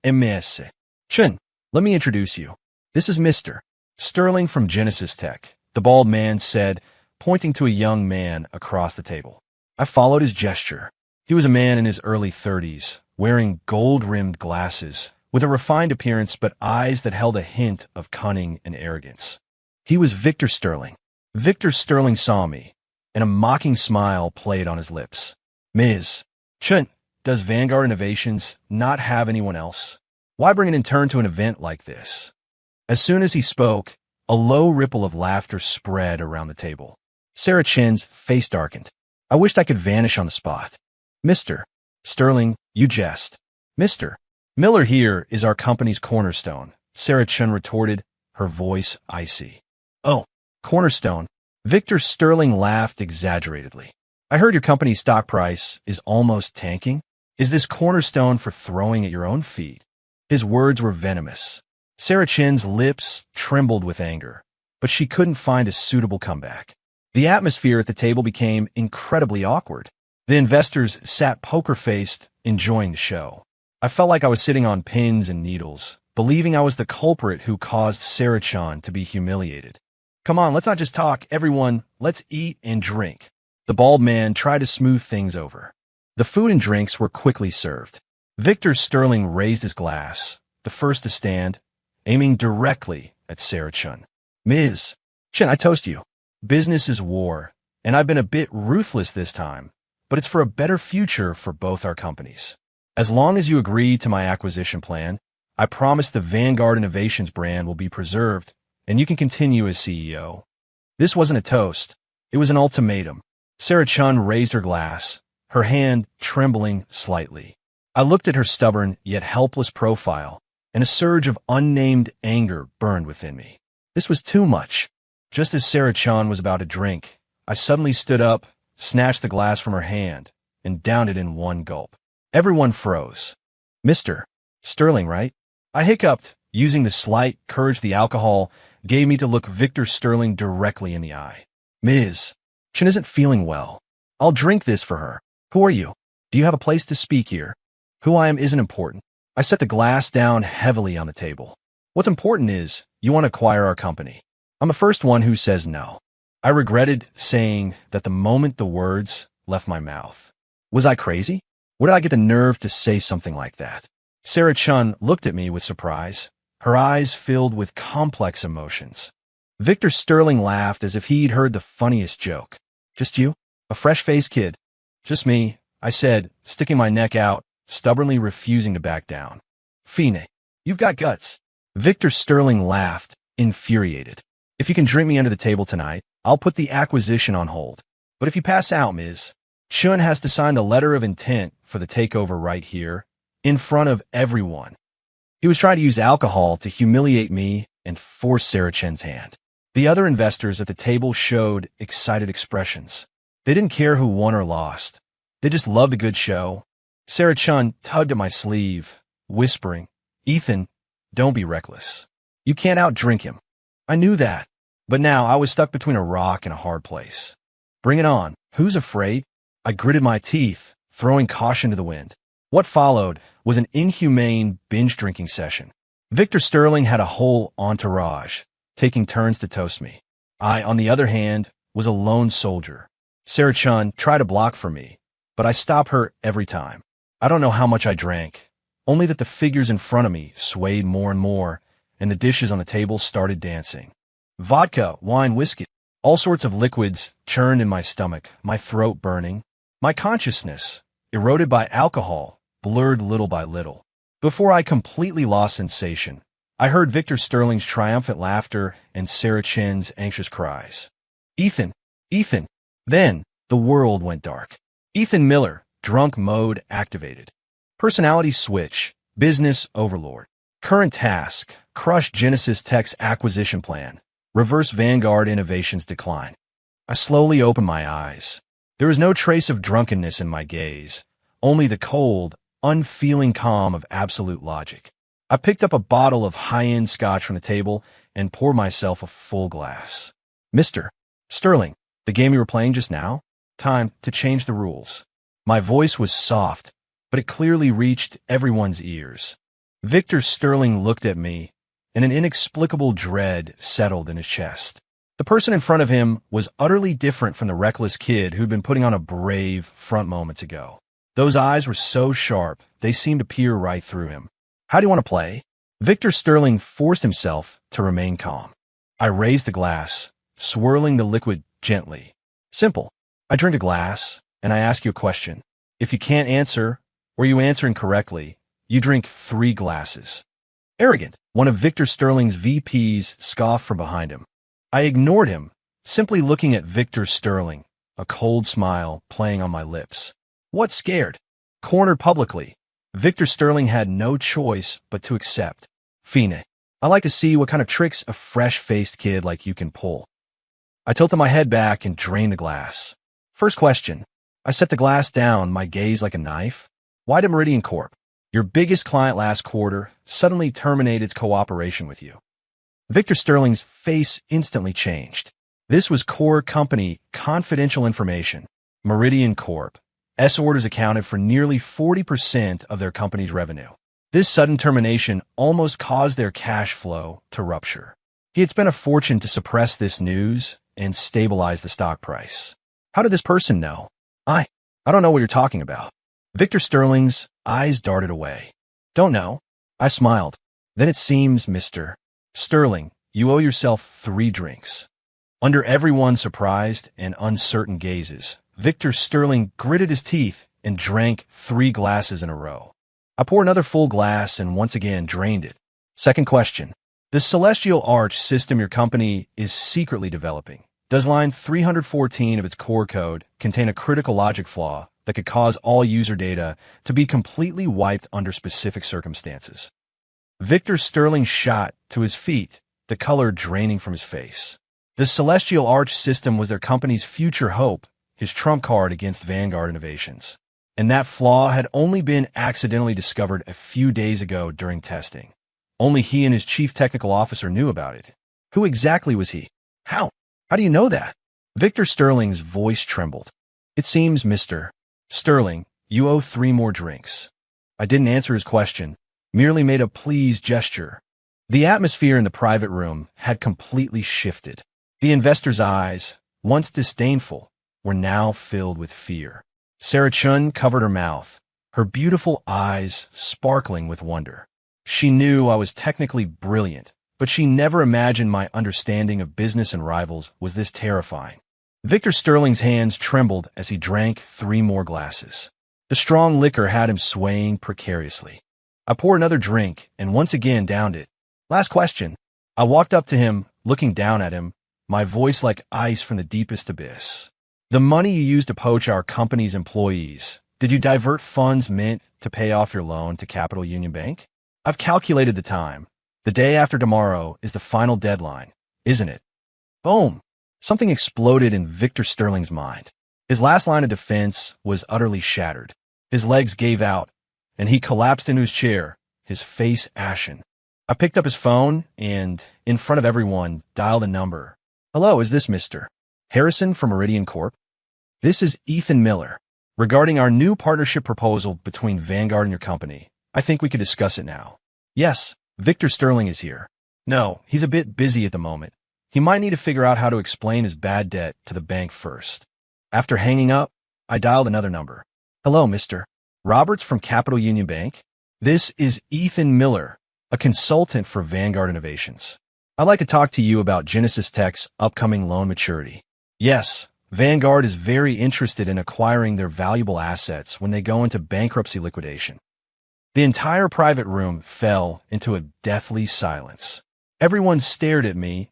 ms. Chun, let me introduce you. This is Mr. Sterling from Genesis Tech, the bald man said, pointing to a young man across the table. I followed his gesture. He was a man in his early 30s, wearing gold-rimmed glasses, with a refined appearance but eyes that held a hint of cunning and arrogance. He was Victor Sterling. Victor Sterling saw me, and a mocking smile played on his lips. Ms. Chun, does Vanguard Innovations not have anyone else? Why bring an intern to an event like this? As soon as he spoke, a low ripple of laughter spread around the table. Sarah Chen's face darkened. I wished I could vanish on the spot. Mr. Sterling, you jest. Mr. Miller here is our company's cornerstone, Sarah Chen retorted, her voice icy. Oh, cornerstone. Victor Sterling laughed exaggeratedly. I heard your company's stock price is almost tanking. Is this cornerstone for throwing at your own feet? His words were venomous. Sarah Chen's lips trembled with anger, but she couldn't find a suitable comeback. The atmosphere at the table became incredibly awkward. The investors sat poker-faced, enjoying the show. I felt like I was sitting on pins and needles, believing I was the culprit who caused Sarah Chen to be humiliated. Come on, let's not just talk, everyone. Let's eat and drink. The bald man tried to smooth things over. The food and drinks were quickly served. Victor Sterling raised his glass, the first to stand, aiming directly at Sarah Chen. Ms. Chen, I toast you. Business is war, and I've been a bit ruthless this time, but it's for a better future for both our companies. As long as you agree to my acquisition plan, I promise the Vanguard Innovations brand will be preserved, and you can continue as CEO. This wasn't a toast. It was an ultimatum. Sarah Chen raised her glass, her hand trembling slightly. I looked at her stubborn yet helpless profile, and a surge of unnamed anger burned within me. This was too much. Just as Sarah Chen was about to drink, I suddenly stood up, snatched the glass from her hand, and downed it in one gulp. Everyone froze. Mr. Sterling, right? I hiccuped, using the slight courage the alcohol gave me to look Victor Sterling directly in the eye. Ms. Chen isn't feeling well. I'll drink this for her. Who are you? Do you have a place to speak here? Who I am isn't important. I set the glass down heavily on the table. What's important is, you want to acquire our company. I'm the first one who says no. I regretted saying that the moment the words left my mouth. Was I crazy? Where did I get the nerve to say something like that? Sarah Chen looked at me with surprise, her eyes filled with complex emotions. Victor Sterling laughed as if he'd heard the funniest joke. Just you? A fresh-faced kid? Just me, I said, sticking my neck out, stubbornly refusing to back down. Fine, you've got guts. Victor Sterling laughed, infuriated. If you can drink me under the table tonight, I'll put the acquisition on hold. But if you pass out, Ms. Chun has to sign the letter of intent for the takeover right here, in front of everyone. He was trying to use alcohol to humiliate me and force Sarah Chen's hand. The other investors at the table showed excited expressions. They didn't care who won or lost. They just loved a good show. Sarah Chen tugged at my sleeve, whispering, Ethan, don't be reckless. You can't outdrink him. I knew that, but now I was stuck between a rock and a hard place. Bring it on. Who's afraid? I gritted my teeth, throwing caution to the wind. What followed was an inhumane binge-drinking session. Victor Sterling had a whole entourage, taking turns to toast me. I, on the other hand, was a lone soldier. Sarah Chen tried to block for me, but I stopped her every time. I don't know how much I drank, only that the figures in front of me swayed more and more, and the dishes on the table started dancing. Vodka, wine, whiskey, all sorts of liquids churned in my stomach, my throat burning. My consciousness, eroded by alcohol, blurred little by little. Before I completely lost sensation, I heard Victor Sterling's triumphant laughter and Sarah Chen's anxious cries. Ethan! Ethan! Then, the world went dark. Ethan Miller, drunk mode activated. Personality switch, business overlord. Current task, crush Genesis Tech's acquisition plan. Reverse Vanguard Innovations decline. I slowly opened my eyes. There was no trace of drunkenness in my gaze, only the cold, unfeeling calm of absolute logic. I picked up a bottle of high-end scotch from the table and poured myself a full glass. Mr. Sterling, the game you were playing just now? Time to change the rules. My voice was soft, but it clearly reached everyone's ears. Victor Sterling looked at me, and an inexplicable dread settled in his chest. The person in front of him was utterly different from the reckless kid who'd been putting on a brave front moments ago. Those eyes were so sharp, they seemed to peer right through him. How do you want to play? Victor Sterling forced himself to remain calm. I raised the glass, swirling the liquid gently. Simple. I drink a glass, and I ask you a question. If you can't answer, or you answer incorrectly, you drink 3 glasses. Arrogant. One of Victor Sterling's VPs scoffed from behind him. I ignored him, simply looking at Victor Sterling, a cold smile playing on my lips. What scared? Cornered publicly. Victor Sterling had no choice but to accept. Fine. I like to see what kind of tricks a fresh-faced kid like you can pull. I tilted my head back and drained the glass. First question. I set the glass down, my gaze like a knife. Why did Meridian Corp, your biggest client last quarter, suddenly terminate its cooperation with you? Victor Sterling's face instantly changed. This was core company confidential information. Meridian Corp. S orders accounted for nearly 40% of their company's revenue. This sudden termination almost caused their cash flow to rupture. He had spent a fortune to suppress this news and stabilize the stock price. How did this person know? I don't know what you're talking about. Victor Sterling's eyes darted away. Don't know. I smiled. Then it seems, Mr. Sterling, you owe yourself 3 drinks. Under everyone's surprised and uncertain gazes, Victor Sterling gritted his teeth and drank 3 glasses in a row. I poured another full glass and once again drained it. Second question. The celestial arch system your company is secretly developing. Does line 314 of its core code contain a critical logic flaw that could cause all user data to be completely wiped under specific circumstances? Victor Sterling shot to his feet, the color draining from his face. The celestial arch system was their company's future hope, his trump card against Vanguard innovations. And that flaw had only been accidentally discovered a few days ago during testing. Only he and his chief technical officer knew about it. Who exactly was he? How? How do you know that? Victor Sterling's voice trembled. It seems, Mr. Sterling, you owe 3 more drinks. I didn't answer his question, merely made a please gesture. The atmosphere in the private room had completely shifted. The investor's eyes, once disdainful, were now filled with fear. Sarah Chun covered her mouth, her beautiful eyes sparkling with wonder. She knew I was technically brilliant, but she never imagined my understanding of business and rivals was this terrifying. Victor Sterling's hands trembled as he drank 3 more glasses. The strong liquor had him swaying precariously. I poured another drink and once again downed it. Last question. I walked up to him, looking down at him, my voice like ice from the deepest abyss. The money you used to poach our company's employees, did you divert funds meant to pay off your loan to Capital Union Bank? I've calculated the time. The day after tomorrow is the final deadline, isn't it? Boom! Something exploded in Victor Sterling's mind. His last line of defense was utterly shattered. His legs gave out, and he collapsed into his chair, his face ashen. I picked up his phone and, in front of everyone, dialed a number. Hello, is this Mr. Harrison from Meridian Corp? This is Ethan Miller. Regarding our new partnership proposal between Vanguard and your company, I think we could discuss it now. Yes, Victor Sterling is here. No, he's a bit busy at the moment. He might need to figure out how to explain his bad debt to the bank first. After hanging up, I dialed another number. Hello, Mr. Roberts from Capital Union Bank. This is Ethan Miller, a consultant for Vanguard Innovations. I'd like to talk to you about Genesis Tech's upcoming loan maturity. Yes, Vanguard is very interested in acquiring their valuable assets when they go into bankruptcy liquidation. The entire private room fell into a deathly silence. Everyone stared at me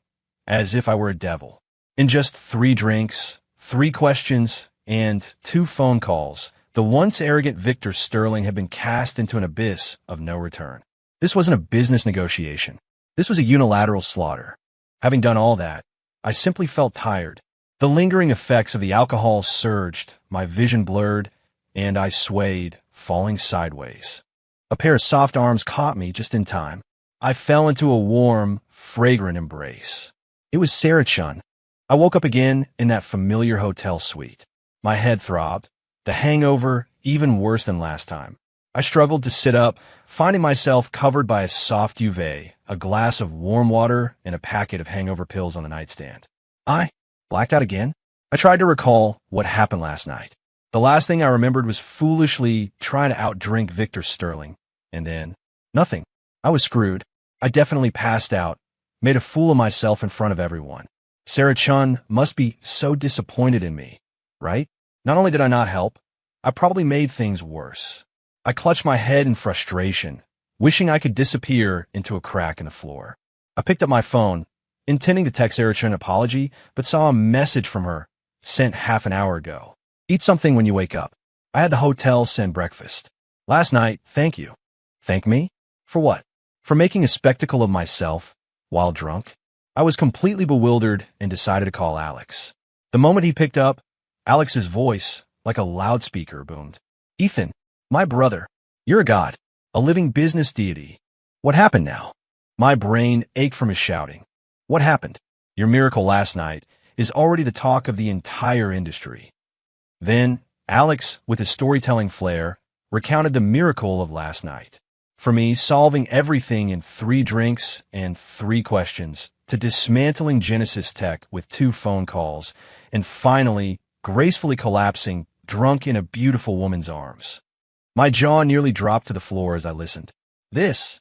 as if I were a devil. In just 3 drinks, 3 questions, and 2 phone calls, the once arrogant Victor Sterling had been cast into an abyss of no return. This wasn't a business negotiation. This was a unilateral slaughter. Having done all that, I simply felt tired. The lingering effects of the alcohol surged, my vision blurred, and I swayed, falling sideways. A pair of soft arms caught me just in time. I fell into a warm, fragrant embrace. It was Sarah Chun. I woke up again in that familiar hotel suite. My head throbbed, the hangover even worse than last time. I struggled to sit up, finding myself covered by a soft duvet, a glass of warm water, and a packet of hangover pills on the nightstand. I blacked out again. I tried to recall what happened last night. The last thing I remembered was foolishly trying to outdrink Victor Sterling. And then, nothing. I was screwed. I definitely passed out, made a fool of myself in front of everyone. Sarah Chun must be so disappointed in me, right? Not only did I not help, I probably made things worse. I clutched my head in frustration, wishing I could disappear into a crack in the floor. I picked up my phone, intending to text Sarah Chun an apology, but saw a message from her, sent half an hour ago. Eat something when you wake up. I had the hotel send breakfast. Last night, thank you. Thank me? For what? For making a spectacle of myself while drunk? I was completely bewildered and decided to call Alex. The moment he picked up, Alex's voice, like a loudspeaker, boomed. Ethan, my brother, you're a god, a living business deity. What happened now? My brain ached from his shouting. What happened? Your miracle last night is already the talk of the entire industry. Then, Alex, with his storytelling flair, recounted the miracle of last night. For me, solving everything in 3 drinks and 3 questions, to dismantling Genesis Tech with 2 phone calls, and finally, gracefully collapsing, drunk in a beautiful woman's arms. My jaw nearly dropped to the floor as I listened. This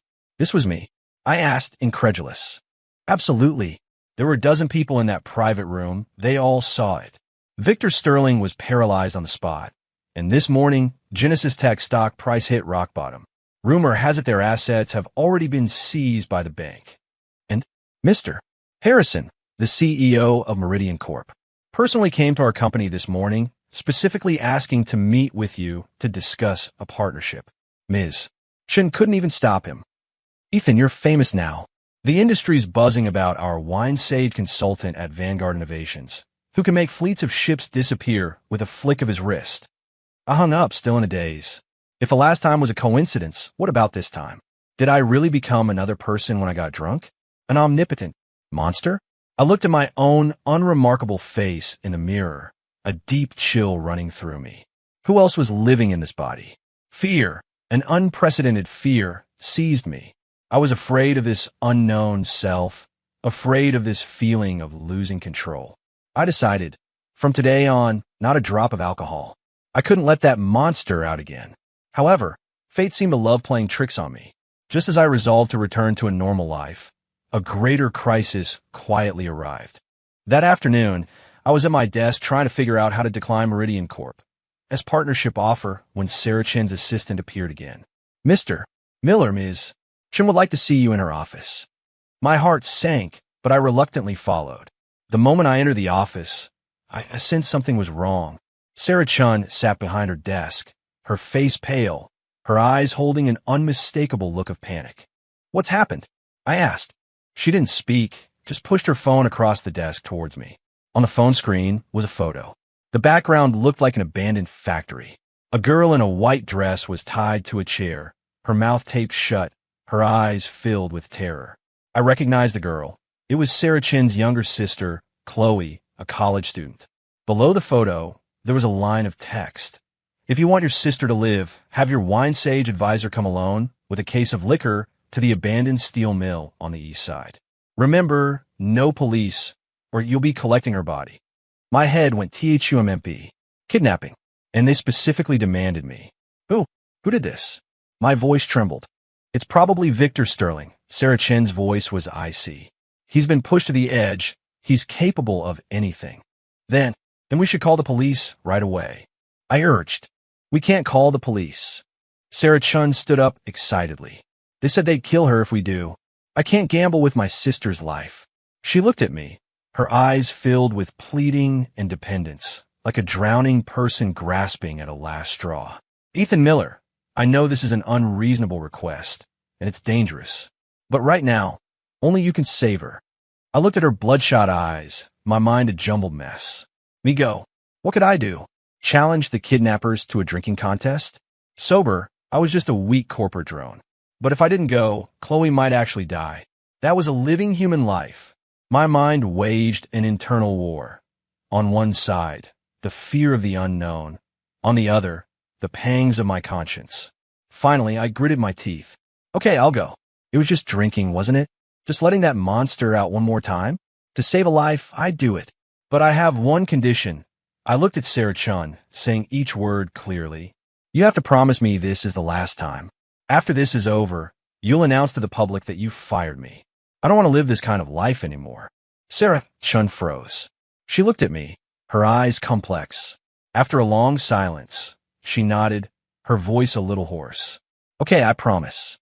was me. I asked, incredulous. Absolutely. There were a dozen people in that private room. They all saw it. Victor Sterling was paralyzed on the spot. And this morning, Genesis Tech stock price hit rock bottom. Rumor has it their assets have already been seized by the bank. And Mr. Harrison, the CEO of Meridian Corp, personally came to our company this morning, specifically asking to meet with you to discuss a partnership. Ms. Chen couldn't even stop him. Ethan, you're famous now. The industry's buzzing about our wine-saved consultant at Vanguard Innovations, who can make fleets of ships disappear with a flick of his wrist. I hung up, still in a daze. If the last time was a coincidence, what about this time? Did I really become another person when I got drunk? An omnipotent monster? I looked at my own unremarkable face in the mirror, a deep chill running through me. Who else was living in this body? Fear, an unprecedented fear, seized me. I was afraid of this unknown self, afraid of this feeling of losing control. I decided, from today on, not a drop of alcohol. I couldn't let that monster out again. However, fate seemed to love playing tricks on me. Just as I resolved to return to a normal life, a greater crisis quietly arrived. That afternoon, I was at my desk trying to figure out how to decline Meridian Corp as partnership offer when Sarah Chen's assistant appeared again. Mr. Miller, Ms. Chen would like to see you in her office. My heart sank, but I reluctantly followed. The moment I entered the office, I sensed something was wrong. Sarah Chun sat behind her desk, her face pale, her eyes holding an unmistakable look of panic. What's happened? I asked. She didn't speak, just pushed her phone across the desk towards me. On the phone screen was a photo. The background looked like an abandoned factory. A girl in a white dress was tied to a chair, her mouth taped shut, her eyes filled with terror. I recognized the girl. It was Sarah Chen's younger sister, Chloe, a college student. Below the photo, there was a line of text. If you want your sister to live, have your wine sage advisor come alone with a case of liquor to the abandoned steel mill on the east side. Remember, no police, or you'll be collecting her body. My head went THUMMP. Kidnapping. And they specifically demanded me. Who did this? My voice trembled. It's probably Victor Sterling. Sarah Chen's voice was icy. He's been pushed to the edge. He's capable of anything. Then we should call the police right away. I urged. We can't call the police. Sarah Chun stood up excitedly. They said they'd kill her if we do. I can't gamble with my sister's life. She looked at me, her eyes filled with pleading and dependence, like a drowning person grasping at a last straw. Ethan Miller, I know this is an unreasonable request, and it's dangerous. But right now, only you can save her. I looked at her bloodshot eyes, my mind a jumbled mess. Me go. What could I do? Challenge the kidnappers to a drinking contest? Sober, I was just a weak corporate drone. But if I didn't go, Chloe might actually die. That was a living human life. My mind waged an internal war. On one side, the fear of the unknown. On the other, the pangs of my conscience. Finally, I gritted my teeth. Okay, I'll go. It was just drinking, wasn't it? Just letting that monster out one more time? To save a life, I'd do it. But I have one condition. I looked at Sarah Chun, saying each word clearly. You have to promise me this is the last time. After this is over, you'll announce to the public that you fired me. I don't want to live this kind of life anymore. Sarah Chun froze. She looked at me, her eyes complex. After a long silence, she nodded, her voice a little hoarse. Okay, I promise.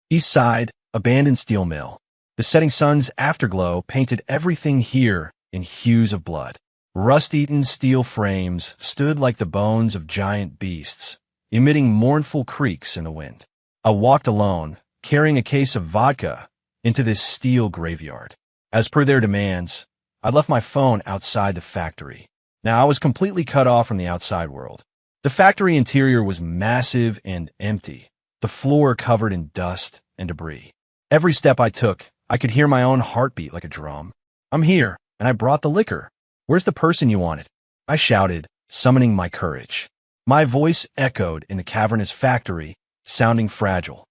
East Side, abandoned steel mill. The setting sun's afterglow painted everything here in hues of blood. Rust-eaten steel frames stood like the bones of giant beasts, emitting mournful creaks in the wind. I walked alone, carrying a case of vodka, into this steel graveyard. As per their demands, I'd left my phone outside the factory. Now I was completely cut off from the outside world. The factory interior was massive and empty, the floor covered in dust and debris. Every step I took, I could hear my own heartbeat like a drum. I'm here, and I brought the liquor. Where's the person you wanted? I shouted, summoning my courage. My voice echoed in the cavernous factory, sounding fragile.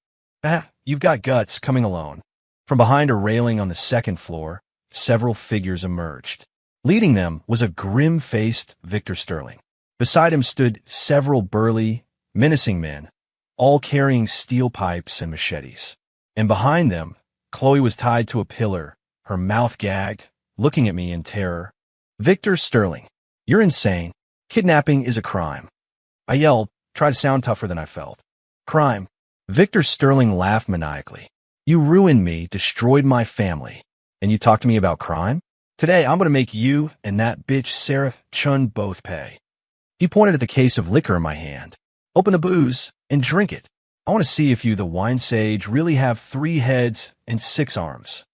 You've got guts, coming alone. From behind a railing on the second floor, several figures emerged. Leading them was a grim-faced Victor Sterling. Beside him stood several burly, menacing men, all carrying steel pipes and machetes. And behind them, Chloe was tied to a pillar, her mouth gagged, looking at me in terror. Victor Sterling, you're insane. Kidnapping is a crime. I yelled, tried to sound tougher than I felt. Crime. Victor Sterling laughed maniacally. You ruined me, destroyed my family. And you talk to me about crime? Today, I'm going to make you and that bitch Sarah Chun both pay. He pointed at the case of liquor in my hand. Open the booze and drink it. I want to see if you, the wine sage, really have 3 heads and 6 arms.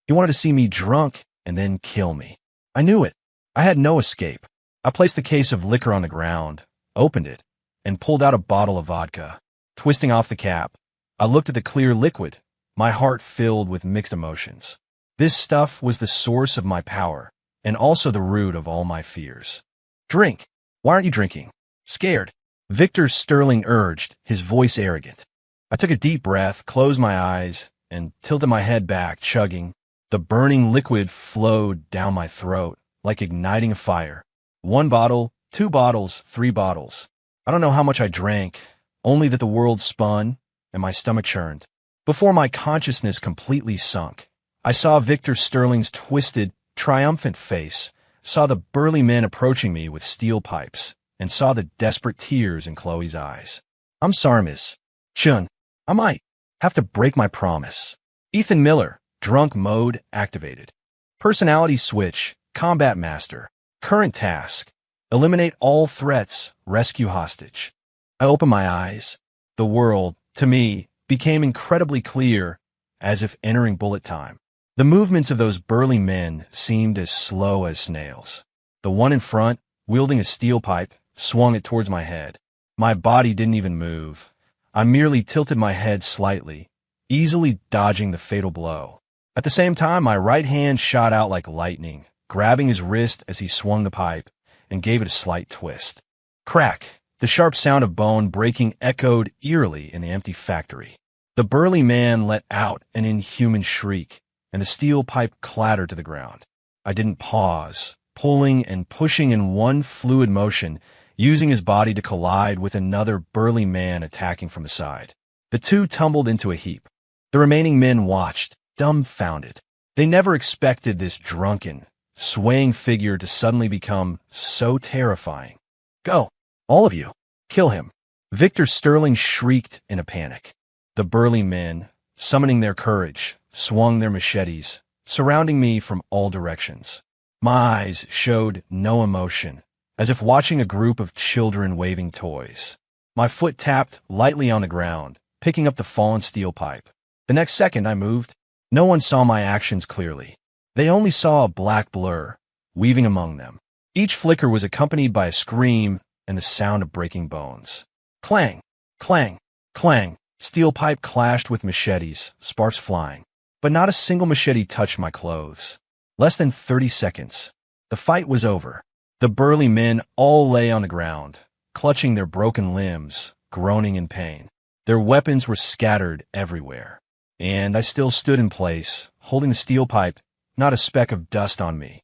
He wanted to see me drunk and then kill me. I knew it. I had no escape. I placed the case of liquor on the ground, opened it, and pulled out a bottle of vodka. Twisting off the cap, I looked at the clear liquid, my heart filled with mixed emotions. This stuff was the source of my power, and also the root of all my fears. Drink. Why aren't you drinking? Scared. Victor Sterling urged, his voice arrogant. I took a deep breath, closed my eyes, and tilted my head back, chugging. The burning liquid flowed down my throat, like igniting a fire. 1 bottle, 2 bottles, 3 bottles. I don't know how much I drank, only that the world spun and my stomach churned. Before my consciousness completely sunk, I saw Victor Sterling's twisted, triumphant face, saw the burly men approaching me with steel pipes, and saw the desperate tears in Chloe's eyes. I'm sorry, Miss Chun. I might have to break my promise. Ethan Miller, drunk mode activated. Personality switch, combat master. Current task, eliminate all threats, rescue hostage. I opened my eyes. The world, to me, became incredibly clear, as if entering bullet time. The movements of those burly men seemed as slow as snails. The one in front, wielding a steel pipe, swung it towards my head. My body didn't even move. I merely tilted my head slightly, easily dodging the fatal blow. At the same time, my right hand shot out like lightning, grabbing his wrist as he swung the pipe, and gave it a slight twist. Crack! The sharp sound of bone breaking echoed eerily in the empty factory. The burly man let out an inhuman shriek, and the steel pipe clattered to the ground. I didn't pause, pulling and pushing in one fluid motion, using his body to collide with another burly man attacking from the side. The two tumbled into a heap. The remaining men watched, dumbfounded. They never expected this drunken, swaying figure to suddenly become so terrifying. Go, all of you, kill him. Victor Sterling shrieked in a panic. The burly men, summoning their courage, swung their machetes, surrounding me from all directions. My eyes showed no emotion, as if watching a group of children waving toys. My foot tapped lightly on the ground, picking up the fallen steel pipe. The next second I moved. No one saw my actions clearly. They only saw a black blur, weaving among them. Each flicker was accompanied by a scream and the sound of breaking bones. Clang! Clang! Clang! Steel pipe clashed with machetes, sparks flying. But not a single machete touched my clothes. Less than 30 seconds. The fight was over. The burly men all lay on the ground, clutching their broken limbs, groaning in pain. Their weapons were scattered everywhere. And I still stood in place, holding the steel pipe, not a speck of dust on me.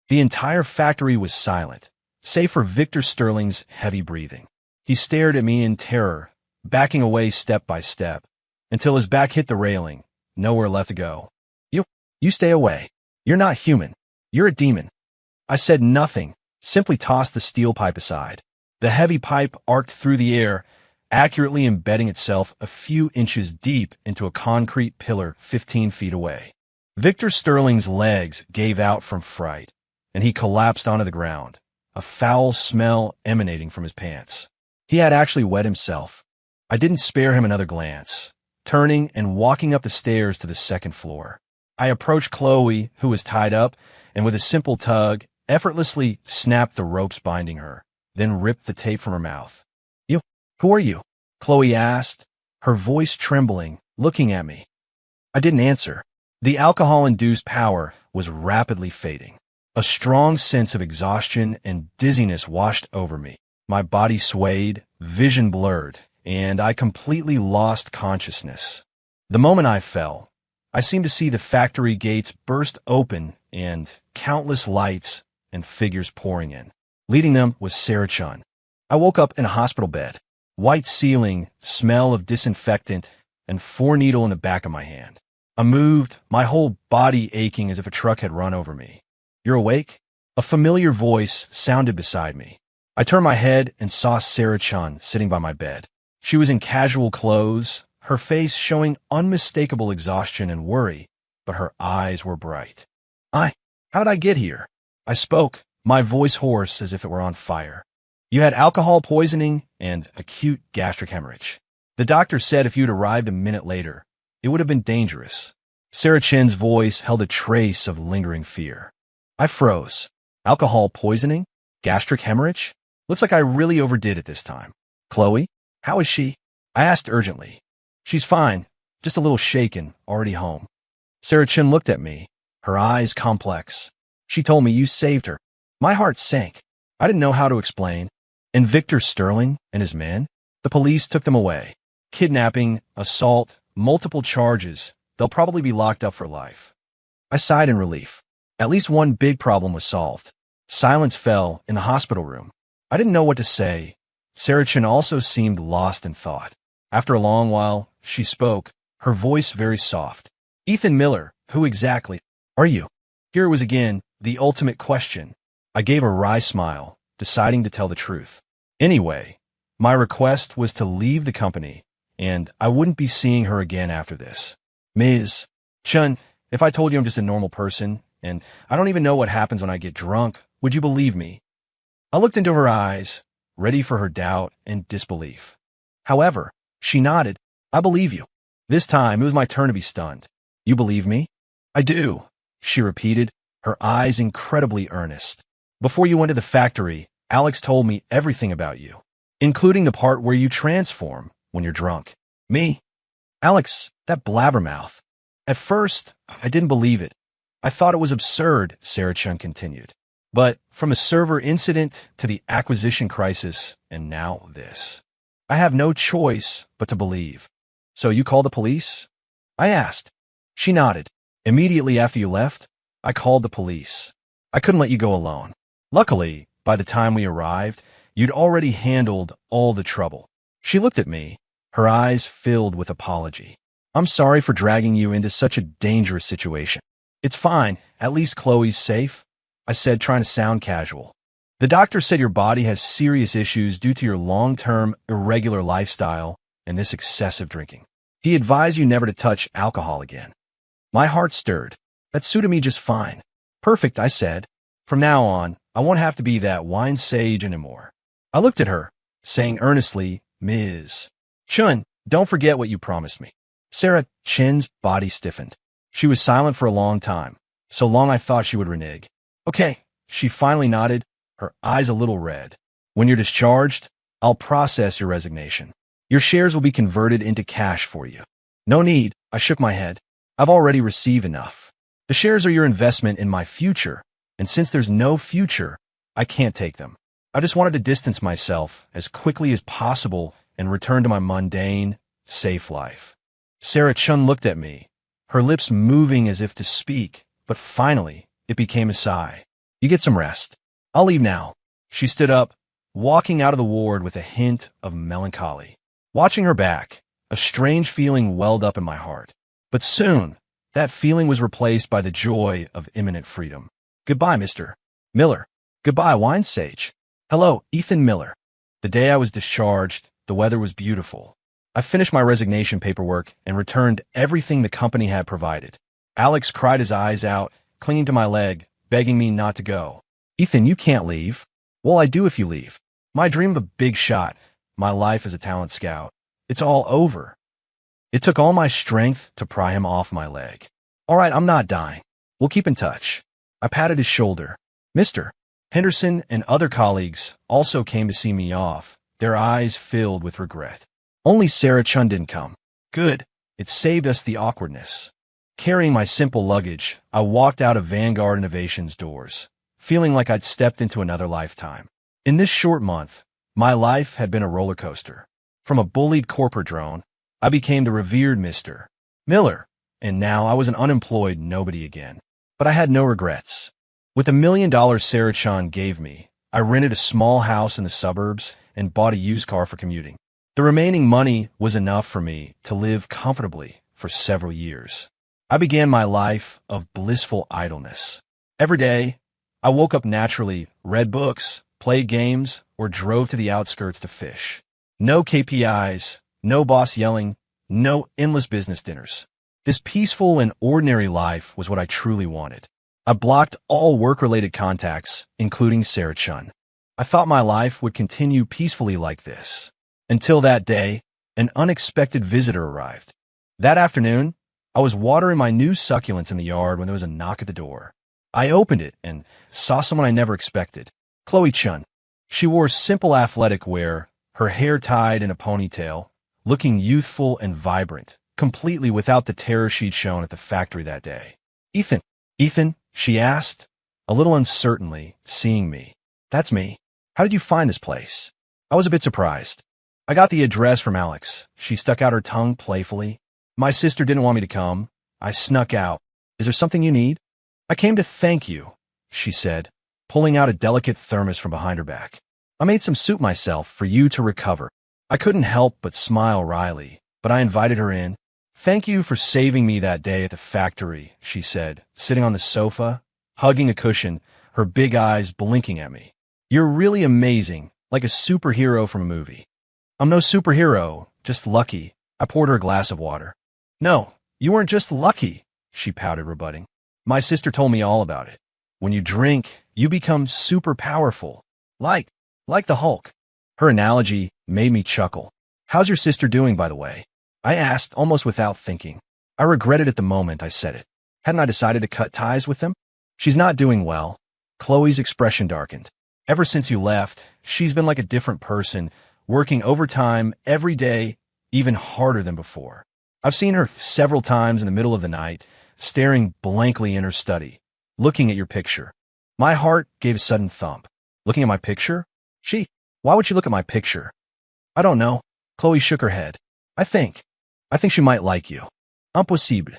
The entire factory was silent, save for Victor Sterling's heavy breathing. He stared at me in terror, backing away step by step, until his back hit the railing, nowhere left to go. You stay away. You're not human. You're a demon. I said nothing, simply tossed the steel pipe aside. The heavy pipe arced through the air, accurately embedding itself a few inches deep into a concrete pillar 15 feet away. Victor Sterling's legs gave out from fright, and he collapsed onto the ground, a foul smell emanating from his pants. He had actually wet himself. I didn't spare him another glance, turning and walking up the stairs to the second floor. I approached Chloe, who was tied up, and with a simple tug, effortlessly snapped the ropes binding her, then ripped the tape from her mouth. Who are you? Chloe asked, her voice trembling, looking at me. I didn't answer. The alcohol-induced power was rapidly fading. A strong sense of exhaustion and dizziness washed over me. My body swayed, vision blurred, and I completely lost consciousness. The moment I fell, I seemed to see the factory gates burst open and countless lights and figures pouring in. Leading them was Sarah Chun. I woke up in a hospital bed. White ceiling, smell of disinfectant, and 4-needle in the back of my hand. I moved, my whole body aching as if a truck had run over me. You're awake? A familiar voice sounded beside me. I turned my head and saw Sarah Chun sitting by my bed. She was in casual clothes, her face showing unmistakable exhaustion and worry, but her eyes were bright. How'd I get here? I spoke, my voice hoarse as if it were on fire. You had alcohol poisoning and acute gastric hemorrhage. The doctor said if you'd arrived a minute later, it would have been dangerous. Sarah Chin's voice held a trace of lingering fear. I froze. Alcohol poisoning? Gastric hemorrhage? Looks like I really overdid it this time. Chloe? How is she? I asked urgently. She's fine, just a little shaken, already home. Sarah Chin looked at me, her eyes complex. She told me you saved her. My heart sank. I didn't know how to explain. And Victor Sterling and his men? The police took them away. Kidnapping, assault, multiple charges. They'll probably be locked up for life. I sighed in relief. At least one big problem was solved. Silence fell in the hospital room. I didn't know what to say. Sarah Chin also seemed lost in thought. After a long while, she spoke, her voice very soft. Ethan Miller, who exactly are you? Here it was again, the ultimate question. I gave a wry smile, deciding to tell the truth. Anyway, my request was to leave the company, and I wouldn't be seeing her again after this. Ms. Chun, if I told you I'm just a normal person, and I don't even know what happens when I get drunk, would you believe me? I looked into her eyes, ready for her doubt and disbelief. However, she nodded. I believe you. This time, it was my turn to be stunned. You believe me? I do, she repeated, her eyes incredibly earnest. Before you went to the factory, Alex told me everything about you, including the part where you transform when you're drunk. Me? Alex, that blabbermouth. At first, I didn't believe it. I thought it was absurd, Sarah Chun continued. But from a server incident to the acquisition crisis, and now this. I have no choice but to believe. So you called the police? I asked. She nodded. Immediately after you left, I called the police. I couldn't let you go alone. Luckily, by the time we arrived, you'd already handled all the trouble. She looked at me, her eyes filled with apology. I'm sorry for dragging you into such a dangerous situation. It's fine, at least Chloe's safe, I said, trying to sound casual. The doctor said your body has serious issues due to your long-term, irregular lifestyle and this excessive drinking. He advised you never to touch alcohol again. My heart stirred. That suited me just fine. Perfect, I said. From now on, I won't have to be that wine sage anymore. I looked at her, saying earnestly, Ms. Chun, don't forget what you promised me. Sarah Chin's body stiffened. She was silent for a long time, so long I thought she would renege. Okay, she finally nodded, her eyes a little red. When you're discharged, I'll process your resignation. Your shares will be converted into cash for you. No need, I shook my head. I've already received enough. The shares are your investment in my future, and since there's no future, I can't take them. I just wanted to distance myself as quickly as possible and return to my mundane, safe life. Sarah Chun looked at me, her lips moving as if to speak, but finally, it became a sigh. You get some rest. I'll leave now. She stood up, walking out of the ward with a hint of melancholy. Watching her back, a strange feeling welled up in my heart. But soon, that feeling was replaced by the joy of imminent freedom. Goodbye, Mr. Miller. Goodbye, Wine Sage. Hello, Ethan Miller. The day I was discharged, the weather was beautiful. I finished my resignation paperwork and returned everything the company had provided. Alex cried his eyes out, clinging to my leg, begging me not to go. Ethan, you can't leave. Well, I do if you leave. My dream of a big shot, my life as a talent scout, it's all over. It took all my strength to pry him off my leg. All right, I'm not dying. We'll keep in touch. I patted his shoulder. Mr. Henderson and other colleagues also came to see me off, their eyes filled with regret. Only Sarah Chun didn't come. Good. It saved us the awkwardness. Carrying my simple luggage, I walked out of Vanguard Innovations' doors, feeling like I'd stepped into another lifetime. In this short month, my life had been a roller coaster. From a bullied corporate drone, I became the revered Mr. Miller, and now I was an unemployed nobody again. But I had no regrets. With $1 million Sarah Chun gave me, I rented a small house in the suburbs and bought a used car for commuting. The remaining money was enough for me to live comfortably for several years. I began my life of blissful idleness. Every day, I woke up naturally, read books, played games, or drove to the outskirts to fish. No KPIs, no boss yelling, no endless business dinners. This peaceful and ordinary life was what I truly wanted. I blocked all work-related contacts, including Sarah Chun. I thought my life would continue peacefully like this. Until that day, an unexpected visitor arrived. That afternoon, I was watering my new succulents in the yard when there was a knock at the door. I opened it and saw someone I never expected. Chloe Chun. She wore simple athletic wear, her hair tied in a ponytail, looking youthful and vibrant, completely without the terror she'd shown at the factory that day. Ethan, she asked, a little uncertainly, seeing me. That's me. How did you find this place? I was a bit surprised. I got the address from Alex. She stuck out her tongue playfully. My sister didn't want me to come. I snuck out. Is there something you need? I came to thank you, she said, pulling out a delicate thermos from behind her back. I made some soup myself for you to recover. I couldn't help but smile wryly, but I invited her in. Thank you for saving me that day at the factory, she said, sitting on the sofa, hugging a cushion, her big eyes blinking at me. You're really amazing, like a superhero from a movie. I'm no superhero, just lucky. I poured her a glass of water. No, you weren't just lucky, she pouted, rebutting. My sister told me all about it. When you drink, you become super powerful. Like the Hulk. Her analogy made me chuckle. How's your sister doing, by the way? I asked, almost without thinking. I regretted at the moment I said it. Hadn't I decided to cut ties with them? She's not doing well. Chloe's expression darkened. Ever since you left, she's been like a different person, working overtime every day, even harder than before. I've seen her several times in the middle of the night, staring blankly in her study, looking at your picture. My heart gave a sudden thump. Looking at my picture? Why would she look at my picture? I don't know. Chloe shook her head. I think she might like you. Impossible.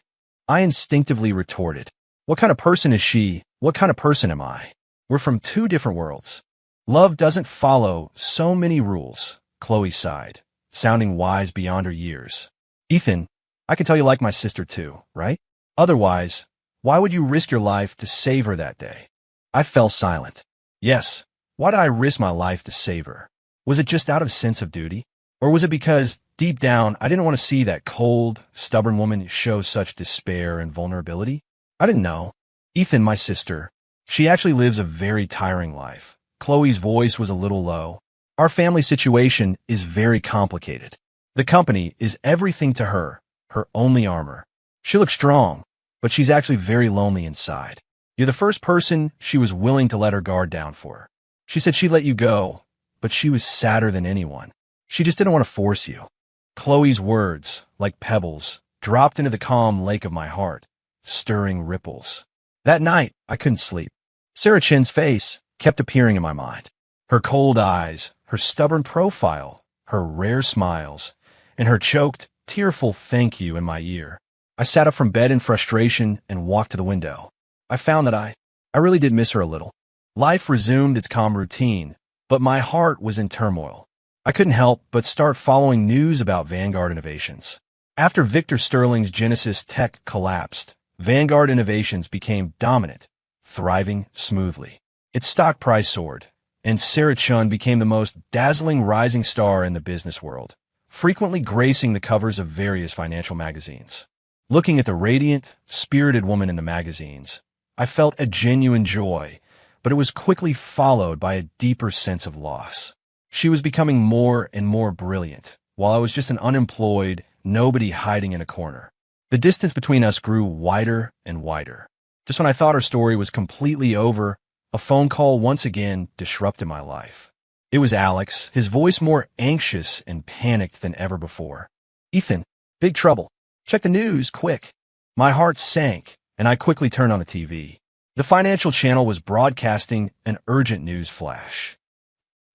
I instinctively retorted. What kind of person is she? What kind of person am I? We're from two different worlds. Love doesn't follow so many rules, Chloe sighed, sounding wise beyond her years. Ethan, I can tell you like my sister too, right? Otherwise, why would you risk your life to save her that day? I fell silent. Yes, why did I risk my life to save her? Was it just out of sense of duty? Or was it because, deep down, I didn't want to see that cold, stubborn woman show such despair and vulnerability? I didn't know. Ethan, my sister, she actually lives a very tiring life. Chloe's voice was a little low. Our family situation is very complicated. The company is everything to her, her only armor. She looks strong, but she's actually very lonely inside. You're the first person she was willing to let her guard down for. She said she'd let you go, but she was sadder than anyone. She just didn't want to force you. Chloe's words, like pebbles, dropped into the calm lake of my heart, stirring ripples. That night, I couldn't sleep. Sarah Chin's face kept appearing in my mind. Her cold eyes, her stubborn profile, her rare smiles, and her choked, tearful thank you in my ear. I sat up from bed in frustration and walked to the window. I found that I really did miss her a little. Life resumed its calm routine, but my heart was in turmoil. I couldn't help but start following news about Vanguard Innovations. After Victor Sterling's Genesis Tech collapsed, Vanguard Innovations became dominant, thriving smoothly. Its stock price soared, and Sarah Chun became the most dazzling rising star in the business world, frequently gracing the covers of various financial magazines. Looking at the radiant, spirited woman in the magazines, I felt a genuine joy, but it was quickly followed by a deeper sense of loss. She was becoming more and more brilliant, while I was just an unemployed nobody hiding in a corner. The distance between us grew wider and wider. Just when I thought our story was completely over, a phone call once again disrupted my life. It was Alex, his voice more anxious and panicked than ever before. "Ethan, big trouble. Check the news, quick." My heart sank, and I quickly turned on the TV. The financial channel was broadcasting an urgent news flash.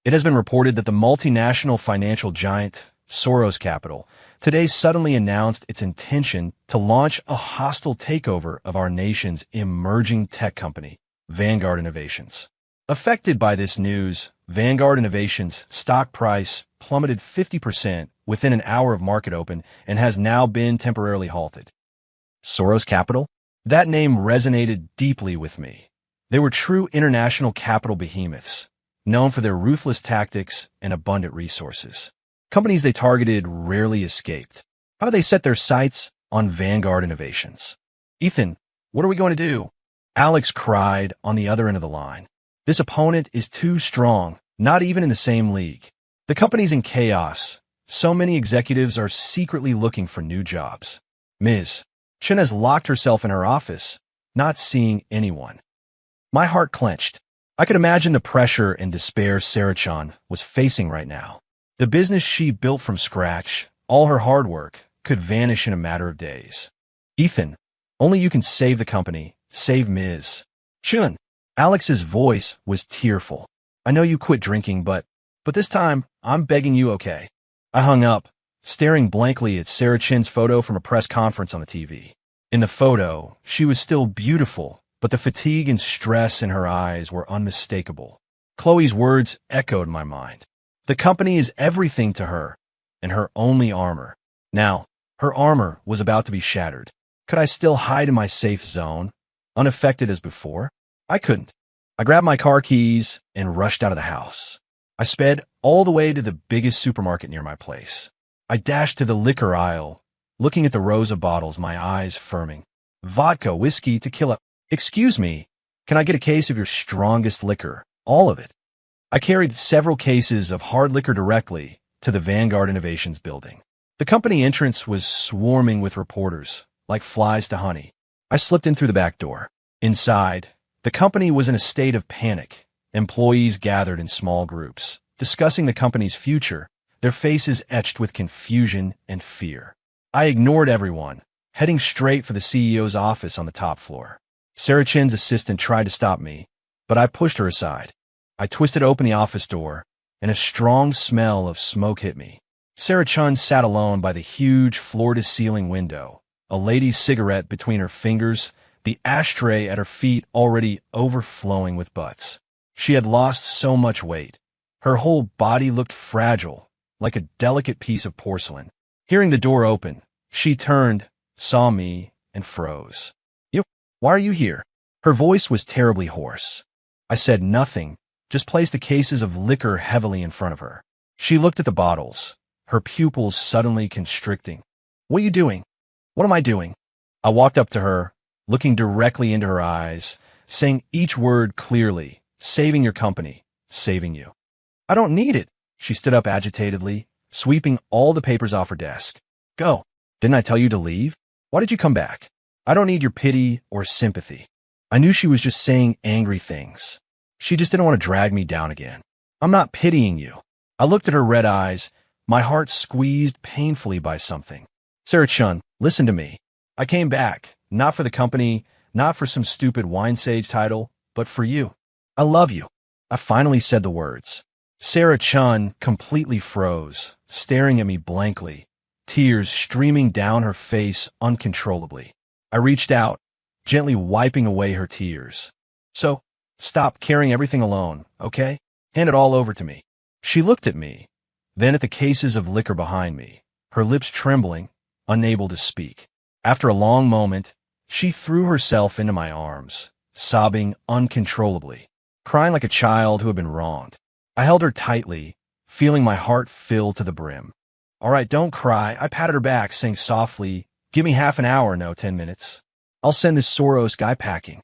It has been reported that the multinational financial giant, Soros Capital, today suddenly announced its intention to launch a hostile takeover of our nation's emerging tech company, Vanguard Innovations. Affected by this news, Vanguard Innovations' stock price plummeted 50% within an hour of market open and has now been temporarily halted. Soros Capital? That name resonated deeply with me. They were true international capital behemoths, known for their ruthless tactics and abundant resources. Companies they targeted rarely escaped. How did they set their sights on Vanguard Innovations? "Ethan, what are we going to do?" Alex cried on the other end of the line. "This opponent is too strong, not even in the same league. The company's in chaos. So many executives are secretly looking for new jobs. Ms. Chen has locked herself in her office, not seeing anyone." My heart clenched. I could imagine the pressure and despair Sarah Chan was facing right now. The business she built from scratch, all her hard work, could vanish in a matter of days. "Ethan, only you can save the company, save Ms. Chun." Alex's voice was tearful. "I know you quit drinking, but this time, I'm begging you, okay?" I hung up, staring blankly at Sarah Chin's photo from a press conference on the TV. In the photo, she was still beautiful, but the fatigue and stress in her eyes were unmistakable. Chloe's words echoed in my mind. The company is everything to her, and her only armor. Now, her armor was about to be shattered. Could I still hide in my safe zone, unaffected as before? I couldn't. I grabbed my car keys and rushed out of the house. I sped all the way to the biggest supermarket near my place. I dashed to the liquor aisle, looking at the rows of bottles, my eyes firming. Vodka, whiskey, tequila. "Excuse me, can I get a case of your strongest liquor? All of it." I carried several cases of hard liquor directly to the Vanguard Innovations building. The company entrance was swarming with reporters, like flies to honey. I slipped in through the back door. Inside, the company was in a state of panic. Employees gathered in small groups, discussing the company's future, their faces etched with confusion and fear. I ignored everyone, heading straight for the CEO's office on the top floor. Sarah Chin's assistant tried to stop me, but I pushed her aside. I twisted open the office door, and a strong smell of smoke hit me. Sarah Chun sat alone by the huge floor-to-ceiling window, a lady's cigarette between her fingers, the ashtray at her feet already overflowing with butts. She had lost so much weight. Her whole body looked fragile, like a delicate piece of porcelain. Hearing the door open, she turned, saw me, and froze. "You, why are you here?" Her voice was terribly hoarse. I said nothing, just placed the cases of liquor heavily in front of her. She looked at the bottles, her pupils suddenly constricting. "What are you doing?" "What am I doing?" I walked up to her, looking directly into her eyes, saying each word clearly, "Saving your company, saving you." "I don't need it." She stood up agitatedly, sweeping all the papers off her desk. "Go. Didn't I tell you to leave? Why did you come back? I don't need your pity or sympathy." I knew she was just saying angry things. She just didn't want to drag me down again. "I'm not pitying you." I looked at her red eyes, my heart squeezed painfully by something. "Sarah Chun, listen to me. I came back, not for the company, not for some stupid wine sage title, but for you. I love you." I finally said the words. Sarah Chun completely froze, staring at me blankly, tears streaming down her face uncontrollably. I reached out, gently wiping away her tears. So, stop carrying everything alone, okay? Hand it all over to me. She looked at me, then at the cases of liquor behind me, her lips trembling, unable to speak. After a long moment, she threw herself into my arms, sobbing uncontrollably, crying like a child who had been wronged. I held her tightly, feeling my heart fill to the brim. All right, don't cry. I patted her back, saying softly, give me half an hour, no 10 minutes. I'll send this Soros guy packing.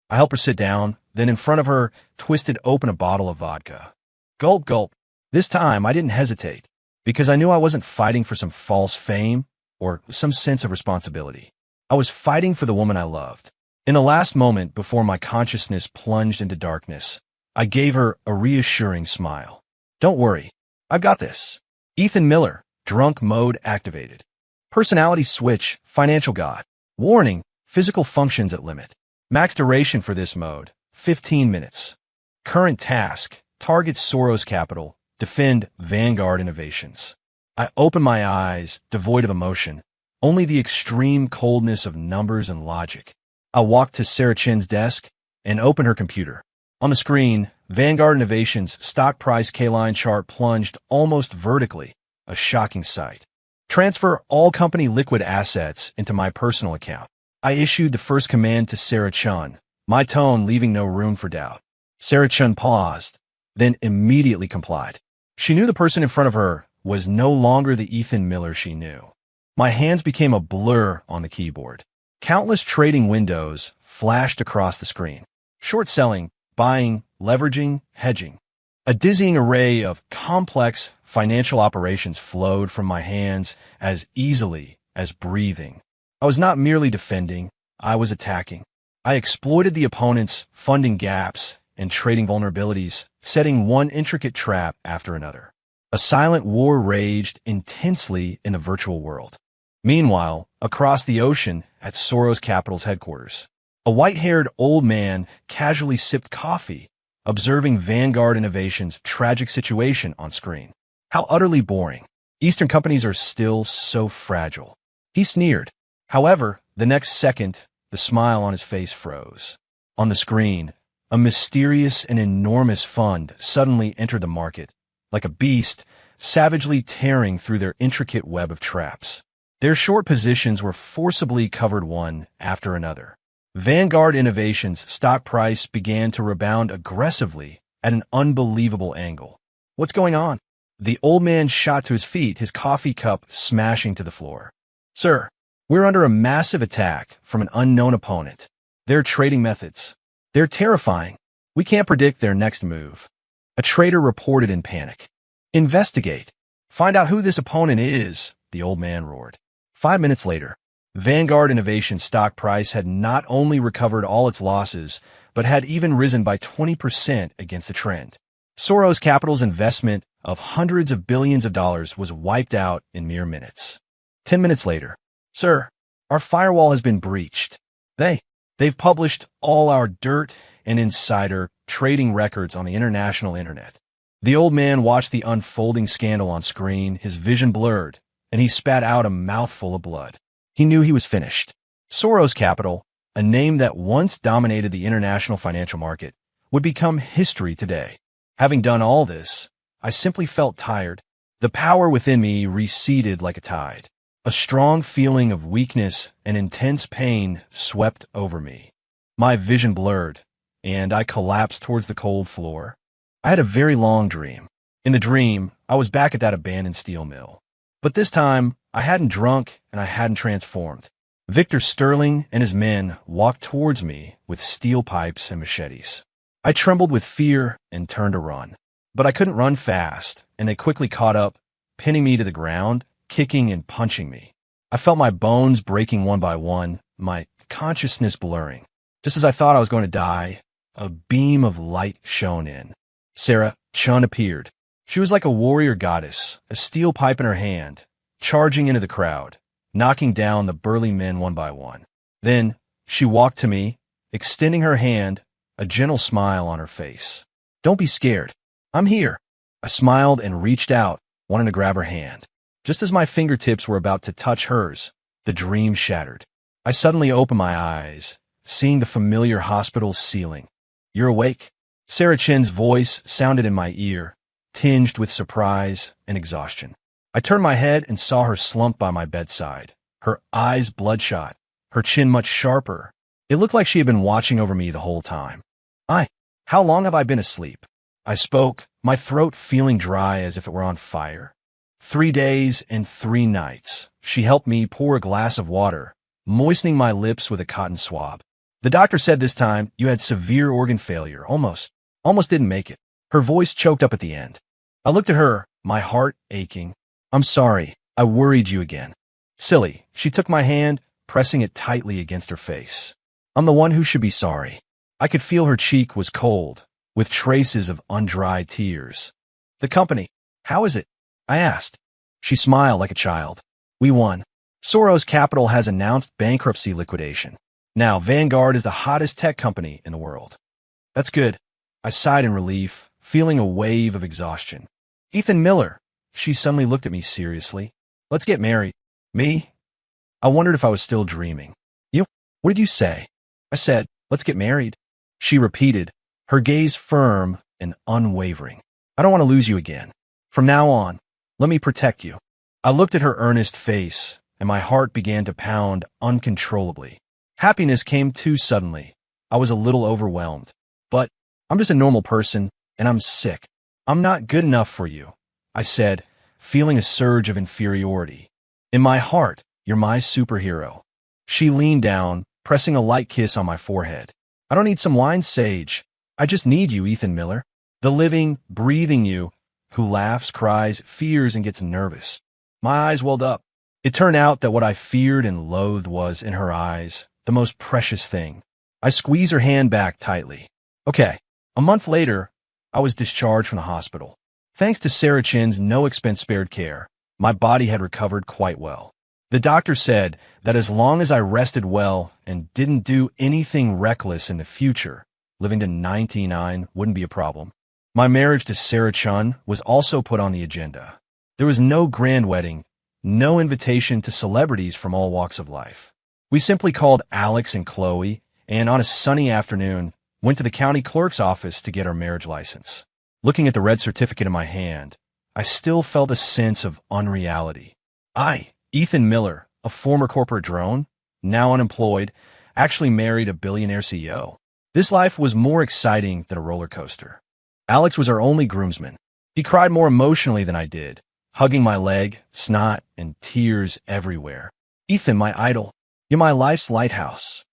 I helped her sit down, then in front of her, twisted open a bottle of vodka. Gulp, gulp. This time, I didn't hesitate, because I knew I wasn't fighting for some false fame or some sense of responsibility. I was fighting for the woman I loved. In the last moment before my consciousness plunged into darkness, I gave her a reassuring smile. Don't worry, I've got this. Ethan Miller, drunk mode activated. Personality switch, financial god. Warning, physical functions at limit. Max duration for this mode, 15 minutes. Current task, target Soros Capital, defend Vanguard Innovations. I opened my eyes, devoid of emotion, only the extreme coldness of numbers and logic. I walked to Sarah Chen's desk and opened her computer. On the screen, Vanguard Innovations' stock price K-line chart plunged almost vertically, a shocking sight. Transfer all company liquid assets into my personal account. I issued the first command to Sarah Chun, my tone leaving no room for doubt. Sarah Chun paused, then immediately complied. She knew the person in front of her was no longer the Ethan Miller she knew. My hands became a blur on the keyboard. Countless trading windows flashed across the screen. Short selling, buying, leveraging, hedging. A dizzying array of complex financial operations flowed from my hands as easily as breathing. I was not merely defending, I was attacking. I exploited the opponent's funding gaps and trading vulnerabilities, setting one intricate trap after another. A silent war raged intensely in the virtual world. Meanwhile, across the ocean at Soros Capital's headquarters, a white-haired old man casually sipped coffee, observing Vanguard Innovations' tragic situation on screen. How utterly boring. Eastern companies are still so fragile. He sneered. However, the next second, the smile on his face froze. On the screen, a mysterious and enormous fund suddenly entered the market, like a beast, savagely tearing through their intricate web of traps. Their short positions were forcibly covered one after another. Vanguard Innovations' stock price began to rebound aggressively at an unbelievable angle. What's going on? The old man shot to his feet, his coffee cup smashing to the floor. Sir, we're under a massive attack from an unknown opponent. Their trading methods. They're terrifying. We can't predict their next move. A trader reported in panic. Investigate. Find out who this opponent is, the old man roared. 5 minutes later, Vanguard Innovations' stock price had not only recovered all its losses, but had even risen by 20% against the trend. Soros Capital's investment of hundreds of billions of dollars was wiped out in mere minutes. 10 minutes later, sir, our firewall has been breached. They've published all our dirt and insider trading records on the international internet. The old man watched the unfolding scandal on screen, his vision blurred, and he spat out a mouthful of blood. He knew he was finished. Soros Capital, a name that once dominated the international financial market, would become history today. Having done all this, I simply felt tired. The power within me receded like a tide. A strong feeling of weakness and intense pain swept over me. My vision blurred, and I collapsed towards the cold floor. I had a very long dream. In the dream, I was back at that abandoned steel mill. But this time, I hadn't drunk and I hadn't transformed. Victor Sterling and his men walked towards me with steel pipes and machetes. I trembled with fear and turned to run. But I couldn't run fast, and they quickly caught up, pinning me to the ground, kicking and punching me. I felt my bones breaking one by one, my consciousness blurring. Just as I thought I was going to die, a beam of light shone in. Sarah Chun appeared. She was like a warrior goddess, a steel pipe in her hand, charging into the crowd, knocking down the burly men one by one. Then she walked to me, extending her hand, a gentle smile on her face. Don't be scared. I'm here. I smiled and reached out, wanting to grab her hand. Just as my fingertips were about to touch hers, the dream shattered. I suddenly opened my eyes, seeing the familiar hospital ceiling. "You're awake?" Sarah Chin's voice sounded in my ear, tinged with surprise and exhaustion. I turned my head and saw her slumped by my bedside, her eyes bloodshot, her chin much sharper. It looked like she had been watching over me the whole time. How long have I been asleep?" I spoke, my throat feeling dry as if it were on fire. 3 days and 3 nights. She helped me pour a glass of water, moistening my lips with a cotton swab. "The doctor said this time you had severe organ failure, almost didn't make it." Her voice choked up at the end. I looked at her, my heart aching. "I'm sorry, I worried you again." "Silly." She took my hand, pressing it tightly against her face. "I'm the one who should be sorry." I could feel her cheek was cold, with traces of undried tears. "The company, how is it?" I asked. She smiled like a child. "We won. Soros Capital has announced bankruptcy liquidation. Now Vanguard is the hottest tech company in the world." "That's good." I sighed in relief, feeling a wave of exhaustion. "Ethan Miller." She suddenly looked at me seriously. "Let's get married." "Me?" I wondered if I was still dreaming. "You? What did you say?" I said, "Let's get married." She repeated, her gaze firm and unwavering. "I don't want to lose you again. From now on, let me protect you." I looked at her earnest face, and my heart began to pound uncontrollably. Happiness came too suddenly. I was a little overwhelmed. "But I'm just a normal person, and I'm sick. I'm not good enough for you," I said, feeling a surge of inferiority. "In my heart, you're my superhero." She leaned down, pressing a light kiss on my forehead. "I don't need some wine sage. I just need you, Ethan Miller. The living, breathing you, who laughs, cries, fears, and gets nervous." My eyes welled up. It turned out that what I feared and loathed was, in her eyes, the most precious thing. I squeezed her hand back tightly. "Okay." A month later, I was discharged from the hospital. Thanks to Sarah Chin's no-expense-spared care, my body had recovered quite well. The doctor said that as long as I rested well and didn't do anything reckless in the future, living to 99 wouldn't be a problem. My marriage to Sarah Chun was also put on the agenda. There was no grand wedding, no invitation to celebrities from all walks of life. We simply called Alex and Chloe, and on a sunny afternoon, went to the county clerk's office to get our marriage license. Looking at the red certificate in my hand, I still felt a sense of unreality. Ethan Miller, a former corporate drone, now unemployed, actually married a billionaire CEO. This life was more exciting than a roller coaster. Alex was our only groomsman. He cried more emotionally than I did, hugging my leg, snot, and tears everywhere. "Ethan, my idol, you're my life's lighthouse.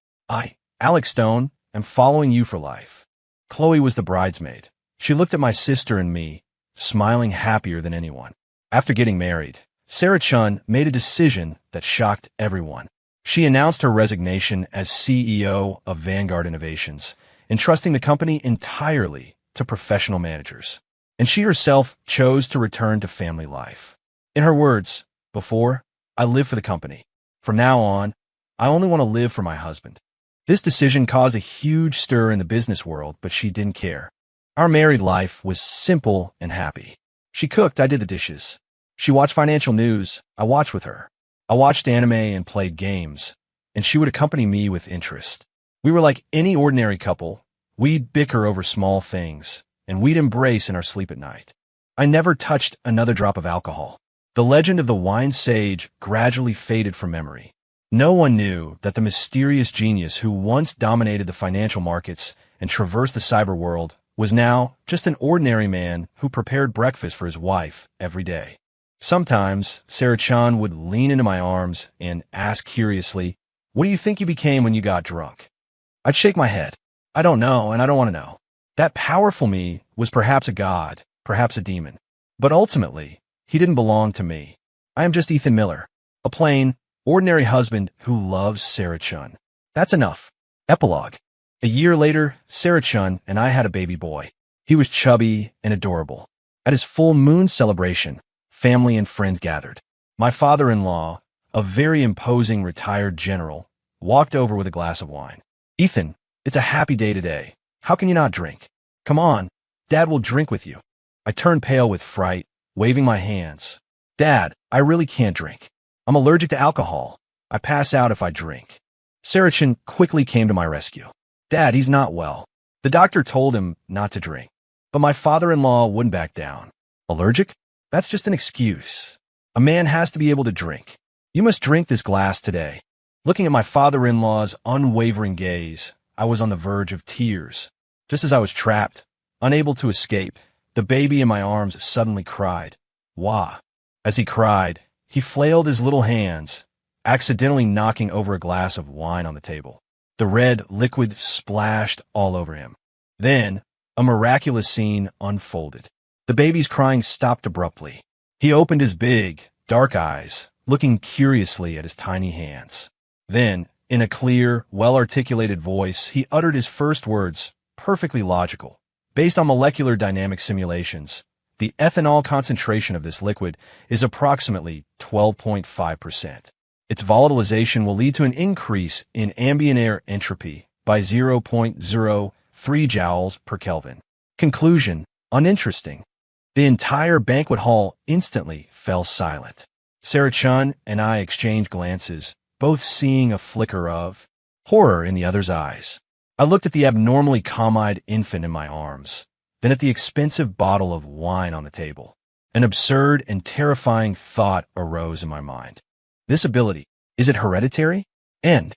Alex Stone, am following you for life." Chloe was the bridesmaid. She looked at my sister and me, smiling happier than anyone. After getting married, Sarah Chun made a decision that shocked everyone. She announced her resignation as CEO of Vanguard Innovations, entrusting the company entirely to professional managers. And she herself chose to return to family life. In her words, "Before, I lived for the company. From now on, I only want to live for my husband." This decision caused a huge stir in the business world, but she didn't care. Our married life was simple and happy. She cooked, I did the dishes. She watched financial news, I watched with her. I watched anime and played games, and she would accompany me with interest. We were like any ordinary couple. We'd bicker over small things, and we'd embrace in our sleep at night. I never touched another drop of alcohol. The legend of the wine sage gradually faded from memory. No one knew that the mysterious genius who once dominated the financial markets and traversed the cyber world was now just an ordinary man who prepared breakfast for his wife every day. Sometimes, Sarah Chan would lean into my arms and ask curiously, "What do you think you became when you got drunk?" I'd shake my head. "I don't know, and I don't want to know." That powerful me was perhaps a god, perhaps a demon. But ultimately, he didn't belong to me. I am just Ethan Miller, a plain, ordinary husband who loves Sarah Chun. That's enough. Epilogue. A year later, Sarah Chun and I had a baby boy. He was chubby and adorable. At his full moon celebration, family and friends gathered. My father-in-law, a very imposing retired general, walked over with a glass of wine. "Ethan, it's a happy day today. How can you not drink? Come on, Dad will drink with you." I turned pale with fright, waving my hands. "Dad, I really can't drink. I'm allergic to alcohol. I pass out if I drink." Sarachan quickly came to my rescue. Dad, he's not well. The doctor told him not to drink. But my father-in-law wouldn't back down. Allergic? That's just an excuse. A man has to be able to drink. You must drink this glass today. Looking at my father-in-law's unwavering gaze, I was on the verge of tears. Just as I was trapped, unable to escape, the baby in my arms suddenly cried, "Wah!" As he cried, he flailed his little hands, accidentally knocking over a glass of wine on the table. The red liquid splashed all over him. Then, a miraculous scene unfolded. The baby's crying stopped abruptly. He opened his big, dark eyes, looking curiously at his tiny hands. Then, in a clear, well-articulated voice, he uttered his first words, perfectly logical. Based on molecular dynamic simulations, the ethanol concentration of this liquid is approximately 12.5%. Its volatilization will lead to an increase in ambient air entropy by 0.03 joules per Kelvin. Conclusion: uninteresting. The entire banquet hall instantly fell silent. Sarachan and I exchanged glances, both seeing a flicker of horror in the other's eyes. I looked at the abnormally calm-eyed infant in my arms, then at the expensive bottle of wine on the table. An absurd and terrifying thought arose in my mind. This ability, is it hereditary? And